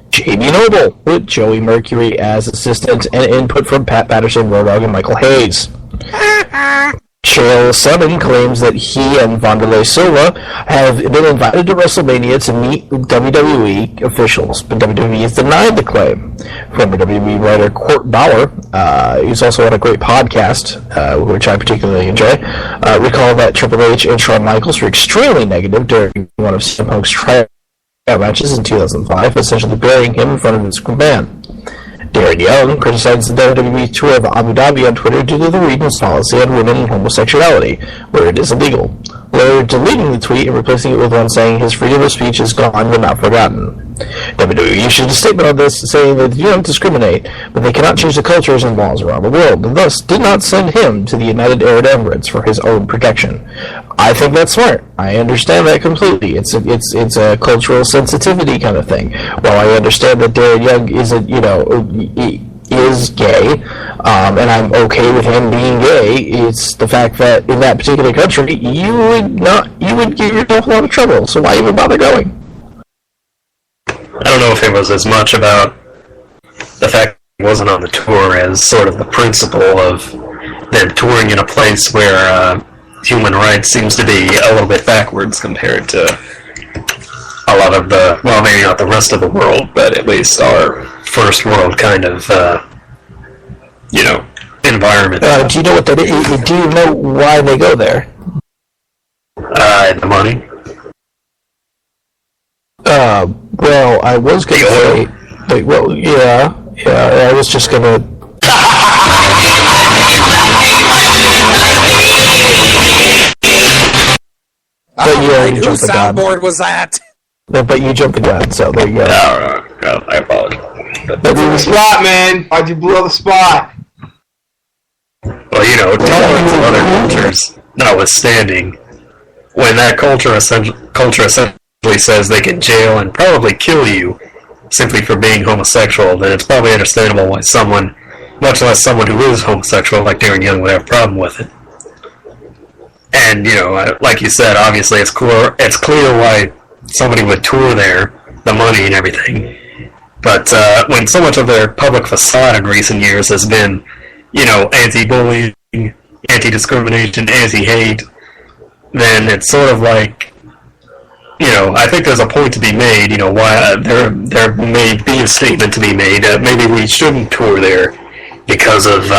Jamie Noble, with Joey Mercury as assistant, and input from Pat Patterson, Road Dogg, and Michael Hayes. Chael Sonnen claims that he and Wanderlei Silva have been invited to WrestleMania to meet WWE officials, but WWE has denied the claim. Former WWE writer Court Bauer, who's also on a great podcast, which I particularly enjoy, recalled that Triple H and Shawn Michaels were extremely negative during one of CM Punk's tryout matches in 2005, essentially burying him in front of his command. Darren Young criticized the WWE tour of Abu Dhabi on Twitter due to the region's policy on women and homosexuality, where it is illegal. Later deleting the tweet and replacing it with one saying his freedom of speech is gone but not forgotten. WWE issued a statement on this saying that they do not discriminate, but they cannot change the cultures and laws around the world, and thus did not send him to the United Arab Emirates for his own protection. I think that's smart. I understand that completely. It's a cultural sensitivity kind of thing. While I understand that Darren Young is gay, and I'm okay with him being gay, it's the fact that in that particular country, you would get yourself a lot of trouble, so why even bother going? I don't know if it was as much about the fact that he wasn't on the tour as sort of the principle of them touring in a place where human rights seems to be a little bit backwards compared to a lot of the, well, maybe not the rest of the world, but at least our first world kind of, environment. Do you know what that is? Do you know why they go there? The money. Well, I was going to say, I was just going to... Whose soundboard was that? But you jumped the gun, so there you go. No, I apologize. Blew the spot, man. Why'd you blow the spot? Well, tolerance of other cultures notwithstanding, when that culture essentially says they can jail and probably kill you simply for being homosexual, then it's probably understandable why someone, much less someone who is homosexual like Darren Young, would have a problem with it. And, like you said, obviously it's clear why somebody would tour there, the money and everything. But when so much of their public facade in recent years has been, anti-bullying, anti-discrimination, anti-hate, then it's sort of like, I think there's a point to be made, why there may be a statement to be made. Maybe we shouldn't tour there because of,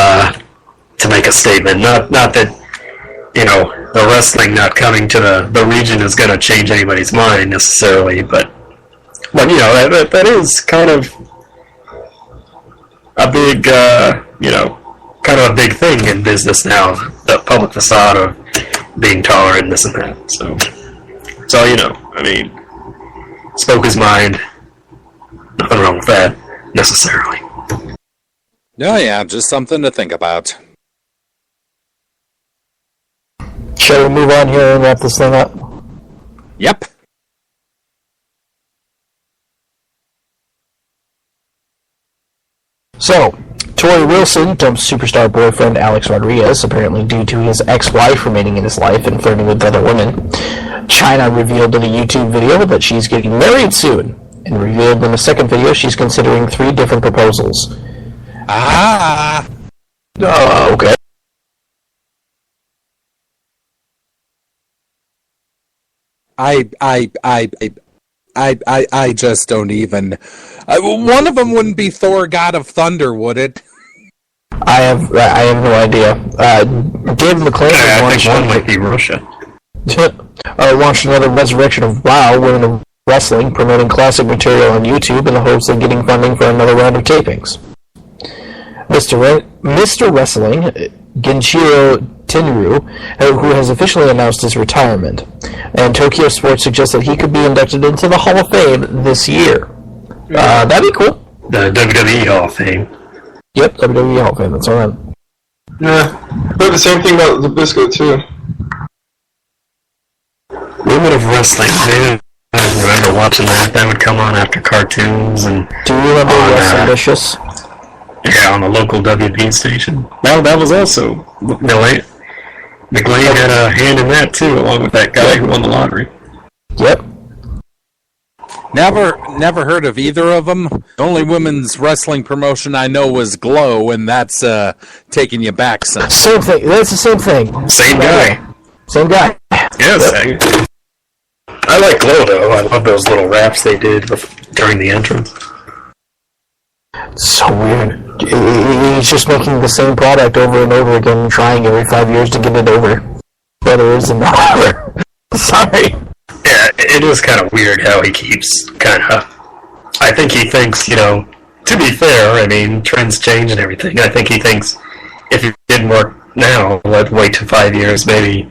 to make a statement. Not that, the wrestling not coming to the region is going to change anybody's mind necessarily, but that is kind of a big, kind of a big thing in business now, the public facade of being tolerant and this and that. So spoke his mind. Nothing wrong with that, necessarily. Oh yeah, just something to think about. Shall we move on here and wrap this thing up? Yep. So, Tori Wilson dumps superstar boyfriend Alex Rodriguez, apparently due to his ex-wife remaining in his life and flirting with other women. China revealed in a YouTube video that she's getting married soon, and revealed in a second video she's considering 3 different proposals. Okay. I just don't even. One of them wouldn't be Thor, God of Thunder, would it? I have no idea. David McClain I think one might be Russia. launched another resurrection of WoW, Women of Wrestling, promoting classic material on YouTube in the hopes of getting funding for another round of tapings. Mr. Wrestling, Genshiro Tenryu, who has officially announced his retirement, and Tokyo Sports suggests that he could be inducted into the Hall of Fame this year. That'd be cool. The WWE Hall of Fame. Yep, WWE Hall of Fame, that's all right. Yeah, but the same thing about Zabisco too. Women of Wrestling. Man, I remember watching that. That would come on after cartoons and. Do you remember Wrestling Vicious? Yeah, on the local WB station. That was also McGlade had a hand in that too, along with that guy who won the lottery. Yep. Never heard of either of them. The only women's wrestling promotion I know was Glow, and that's taking you back some. Same thing. That's the same thing. Same guy. Same guy. Yes. Yep. I like Glow though. I love those little raps they did during the entrance. So weird. He's just making the same product over and over again, trying every 5 years to get it over. Whether it's not over. Sorry. Yeah, it is kind of weird how he keeps kind of. I think he thinks, to be fair, I mean, trends change and everything. I think he thinks if it didn't work now, let's wait to 5 years, maybe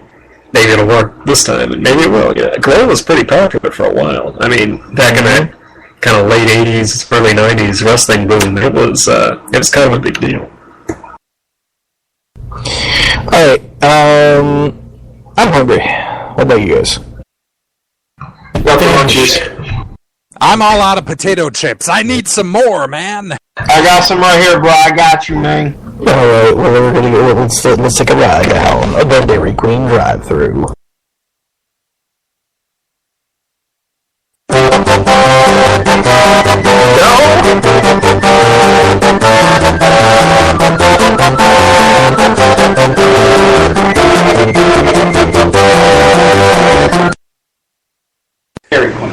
it'll work this time, and maybe it will. Yeah, Glow was pretty popular for a while. I mean, back in that kind of late 80s, early 90s wrestling boom, it was kind of a big deal. Alright, I'm hungry. What about you guys? Got the lunches. I'm all out of potato chips. I need some more, man. I got some right here, bro. I got you, man. Alright, well, we're gonna go. Let's take a ride down the Dairy Queen drive-thru.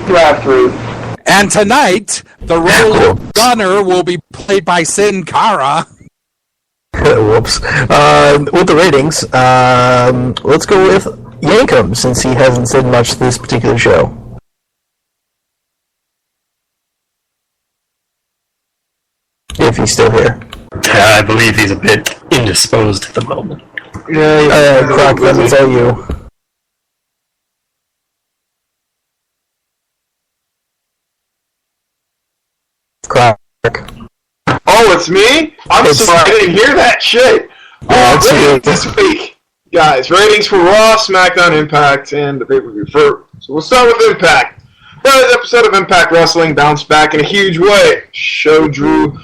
Drive-through. And tonight, the role of Gunner will be played by Sin Cara. Whoops. With the ratings, let's go with Yankum, since he hasn't said much this particular show. If he's still here. I believe he's a bit indisposed at the moment. Yeah, Croc, that means all you. Croc. Oh, it's me? I'm sorry, I didn't hear that shit. Ratings this week, guys. Ratings for Raw, SmackDown, Impact, and the pay-per-view. So we'll start with Impact. Friday's episode of Impact Wrestling bounced back in a huge way. Show drew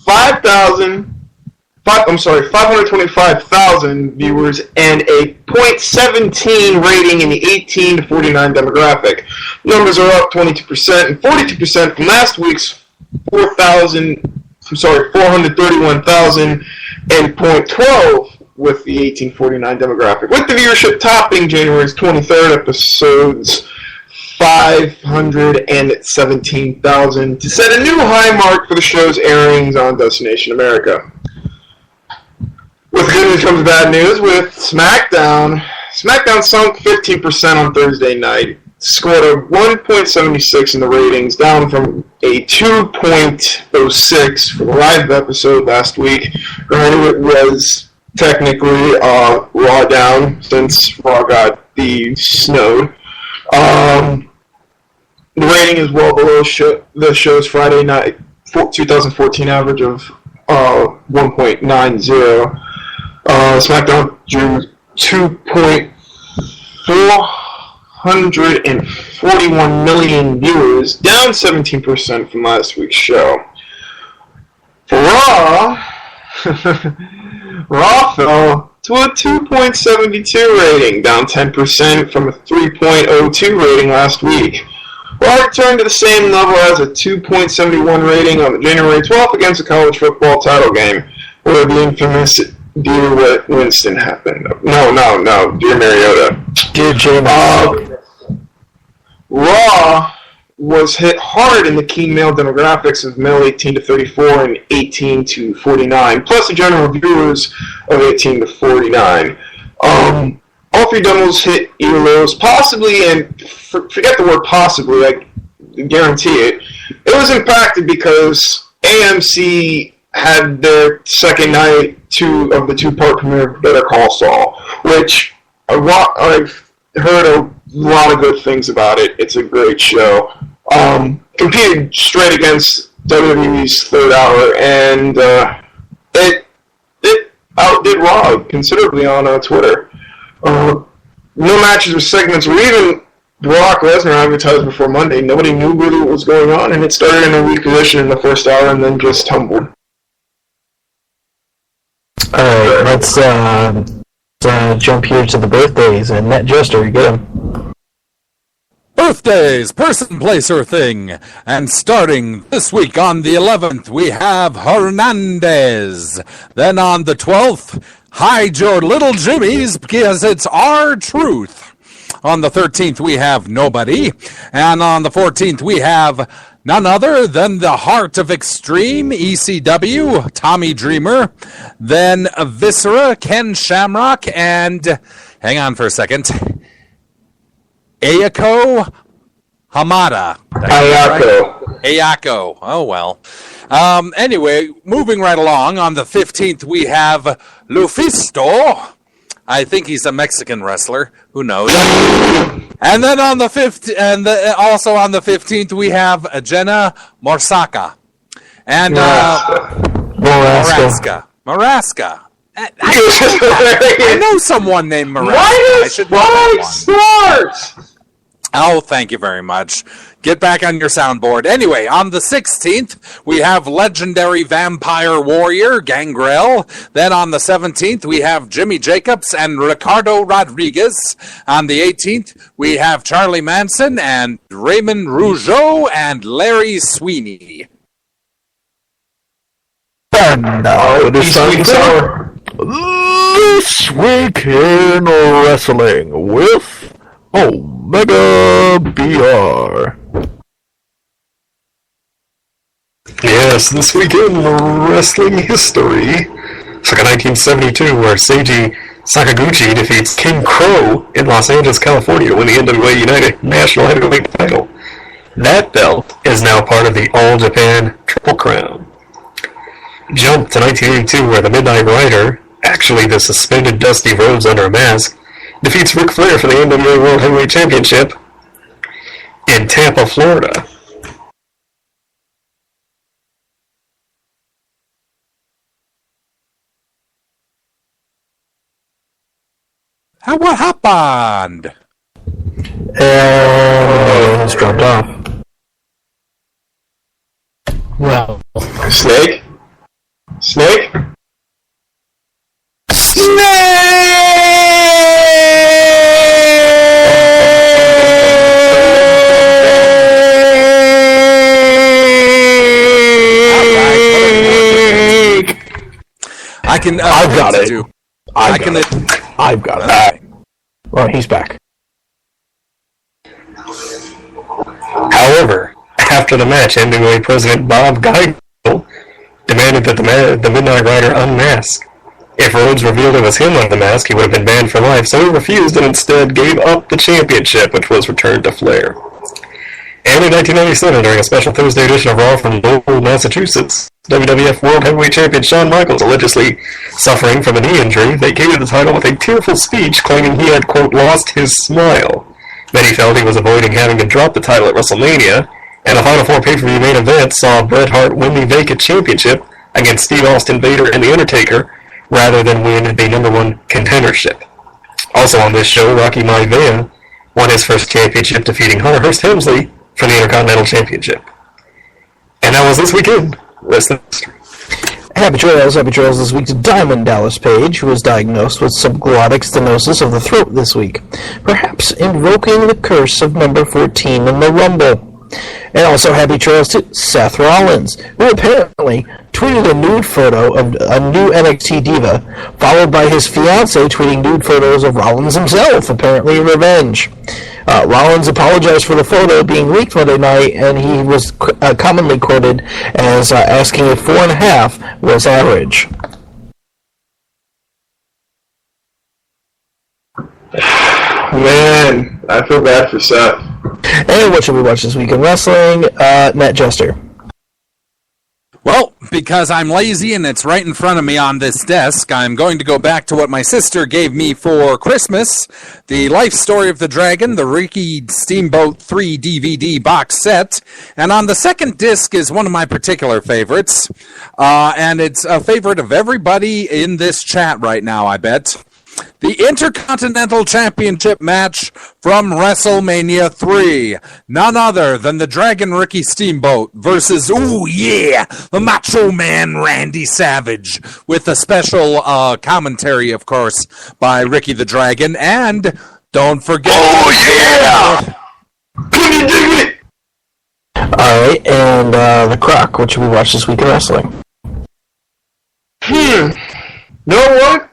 525,000 viewers and a .17 rating in the 18 to 49 demographic. Numbers are up 22% and 42% from last week's 431,000 and .12 with the 1849 demographic. With the viewership topping January's 23rd episode's 517,000 to set a new high mark for the show's airings on Destination America. With good news comes bad news with SmackDown. SmackDown sunk 15% on Thursday night, scored a 1.76 in the ratings, down from a 2.06 for the live episode last week. Granted, it was technically Raw down since Raw got snowed. The rating is well below the show's Friday night 2014 average of 1.90. SmackDown drew 2.441 million viewers, down 17% from last week's show. For Raw, Raw fell to a 2.72 rating, down 10% from a 3.02 rating last week. Raw returned to the same level as a 2.71 rating on January 12th against a college football title game, where the infamous Dear Winston happened. No, Dear Mariota. Dear James. Raw was hit hard in the key male demographics of male 18 to 34 and 18 to 49, plus the general viewers of 18 to 49. All three demos hit ear lows, possibly, and forget the word possibly, I guarantee it. It was impacted because AMC had their second night of the two-part premiere of Better Call Saul, which I've heard a lot of good things about it. It's a great show. Competed straight against WWE's third hour, and it outdid Raw considerably on Twitter. No matches or segments were even Brock Lesnar advertised before Monday. Nobody knew really what was going on, and it started in a weak position in the first hour and then just tumbled. Alright, let's jump here to the birthdays, and Net Jester, you get him. Birthdays, person, place, or thing. And starting this week on the 11th, we have Hernandez. Then on the 12th, hide your little jimmies because it's our truth. On the 13th, we have nobody. And on the 14th, we have none other than the Heart of Extreme, ECW, Tommy Dreamer. Then Viscera, Ken Shamrock, and hang on for a second, Ayako Hamada. Ayako. Ayako. Oh, well. Anyway, moving right along, on the 15th, we have Lufisto. I think he's a Mexican wrestler. Who knows? And then on the 5th, also on the 15th, we have Jenna Morsaka. And Maraska. I know someone named Maraska. Why does Spike start? Oh, thank you very much. Get back on your soundboard. Anyway, on the 16th, we have legendary vampire warrior Gangrel. Then on the 17th, we have Jimmy Jacobs and Ricardo Rodriguez. On the 18th, we have Charlie Manson and Raymond Rougeau and Larry Sweeney. And now it is time for This Week in Wrestling with Omega BR. Yes, this week in wrestling history, circa 1972, where Seiji Sakaguchi defeats King Crow in Los Angeles, California to win the NWA United National Heavyweight title. That belt is now part of the All Japan Triple Crown. Jump to 1982, where the Midnight Rider, actually the suspended Dusty Rhodes under a mask, defeats Ric Flair for the NWA World Heavyweight Championship in Tampa, Florida. What happened? It's dropped off. Well, Snake? Snake? I can. I've got it. I've got it. Well, he's back. However, after the match, NWA President Bob Geigel demanded that the Midnight Rider unmask. If Rhodes revealed it was him on the mask, he would have been banned for life, so he refused and instead gave up the championship, which was returned to Flair. And in 1997, during a special Thursday edition of Raw from Lowell, Massachusetts, WWF World Heavyweight Champion Shawn Michaels, allegedly suffering from a knee injury, vacated the title with a tearful speech claiming he had, quote, lost his smile. Many felt he was avoiding having to drop the title at WrestleMania, and the Final Four pay-per-view main event saw Bret Hart win the vacant championship against Steve Austin, Vader, and The Undertaker, rather than win the #1 contendership. Also on this show, Rocky Maivia won his first championship, defeating Hunter Hearst Helmsley for the Intercontinental Championship. And that was This Weekend Wrestling History. Happy Trails this week to Diamond Dallas Page, who was diagnosed with subglottic stenosis of the throat this week, perhaps invoking the curse of number 14 in the Rumble. And also happy trails to Seth Rollins, who apparently tweeted a nude photo of a new NXT diva, followed by his fiancée tweeting nude photos of Rollins himself, apparently in revenge. Rollins apologized for the photo being leaked Monday night, and he was commonly quoted as asking if 4.5 was average. Man, I feel bad for Seth. And what should we watch this week in wrestling? Matt Jester. Well, because I'm lazy and it's right in front of me on this desk, I'm going to go back to what my sister gave me for Christmas, the Life Story of the Dragon, the Ricky Steamboat 3 DVD box set. And on the second disc is one of my particular favorites, and it's a favorite of everybody in this chat right now, I bet. The Intercontinental Championship match from WrestleMania 3. None other than the Dragon Ricky Steamboat versus, the Macho Man Randy Savage. With a special commentary, of course, by Ricky the Dragon. And don't forget... Alright, and The Croc. What should we watch this week in wrestling? You know what?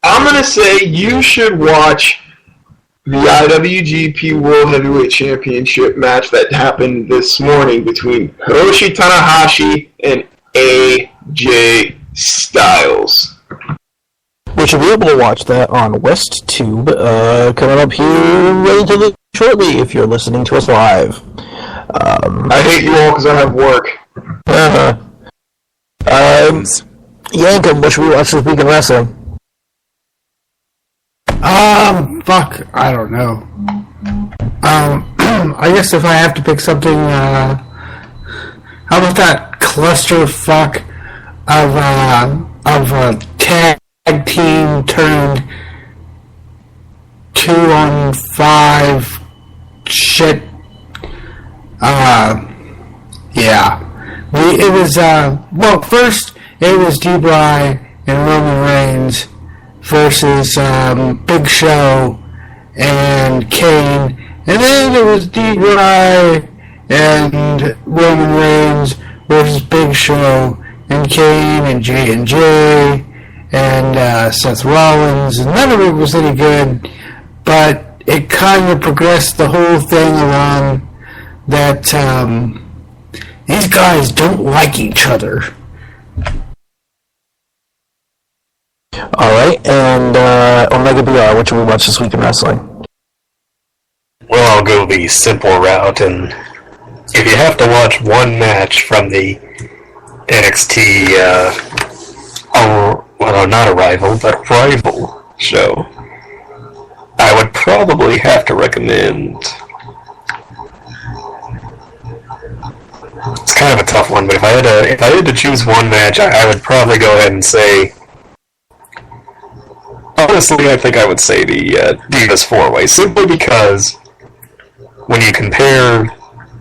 I'm going to say you should watch the IWGP World Heavyweight Championship match that happened this morning between Hiroshi Tanahashi and AJ Styles. We should be able to watch that on WestTube coming up here relatively shortly if you're listening to us live. I hate you all because I have work. Yankum, what should we watch this week in wrestling? Fuck, I don't know. I guess if I have to pick something, how about that clusterfuck of a tag team turned 2-on-5 shit? Yeah. It was, first it was D-Bry and Roman Reigns versus Big Show and Kane, and then it was D-Bry and Roman Reigns versus Big Show and Kane and J&J and Seth Rollins, and none of it was any good, but it kind of progressed the whole thing along that these guys don't like each other. Alright, and Omega BR, what should we watch this week in wrestling? Well, I'll go the simple route, and if you have to watch one match from the NXT, not Arrival, but Rival show, I would probably have to recommend... It's kind of a tough one, but if I had to choose one match, I would probably go ahead and say... Honestly, I think I would say the Divas 4-Way, simply because when you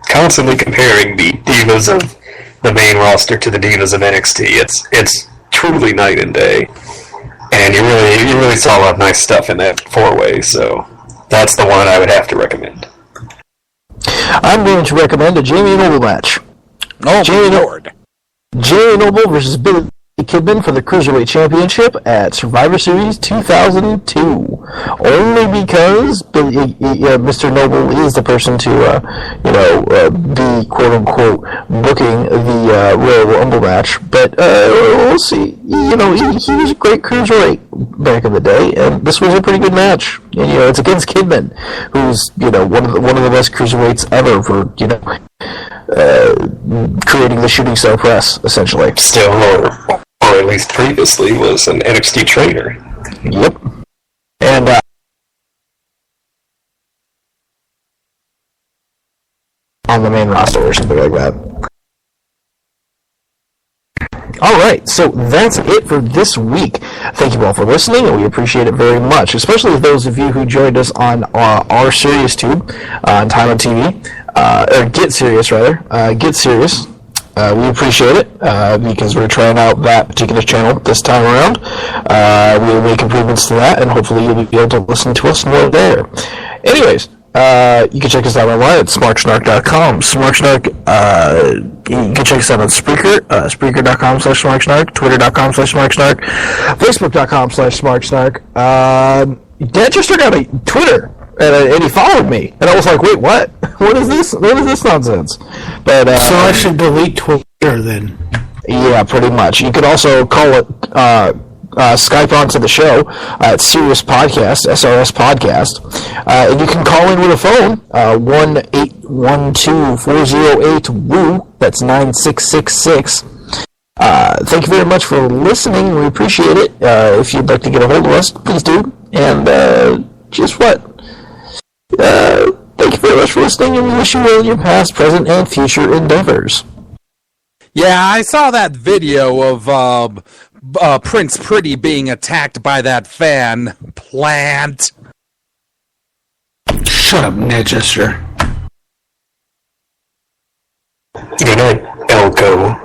constantly comparing the Divas of the main roster to the Divas of NXT, it's truly night and day. And you really saw a lot of nice stuff in that 4-Way, so that's the one I would have to recommend. I'm going to recommend a Jamie Noble match. Oh, Lord. Jamie Noble versus Billy Kidman for the Cruiserweight Championship at Survivor Series 2002. Only because Mr. Noble is the person to, be quote-unquote booking the Royal Rumble match. But we'll see. He was a great Cruiserweight back in the day, and this was a pretty good match. And, it's against Kidman, who's, one of the best Cruiserweights ever for, creating the shooting star press, essentially. Still, or at least previously, was an NXT trainer. Yep. And, on the main roster or something like that. Alright, so that's it for this week. Thank you all for listening, and we appreciate it very much, especially those of you who joined us on our Sirius Tube on Time on TV, or Get Serious, rather. Get Serious. We appreciate it because we're trying out that particular channel this time around. We'll make improvements to that, and hopefully you'll be able to listen to us more there. Anyways, you can check us out online at smarksnark.com. Smarksnark, you can check us out on Spreaker, Spreaker.com/smarksnark, Twitter.com/smarksnark, Facebook.com/smarksnark. Dad just started out a Twitter, and he followed me, and I was like, wait, what? What is this? What is this nonsense? But so I should delete Twitter then. Yeah, pretty much. You could also call it Skype onto the show at Sirius Podcast, SRS Podcast. And you can call in with a phone, 1-812-408-WOO. That's 9666. Thank you very much for listening. We appreciate it. If you'd like to get a hold of us, please do. And just what? Thank you very much for listening, and we wish you well in your past, present, and future endeavors. Yeah, I saw that video of Prince Pretty being attacked by that fan plant. Shut up, Manchester. Good night, Elko.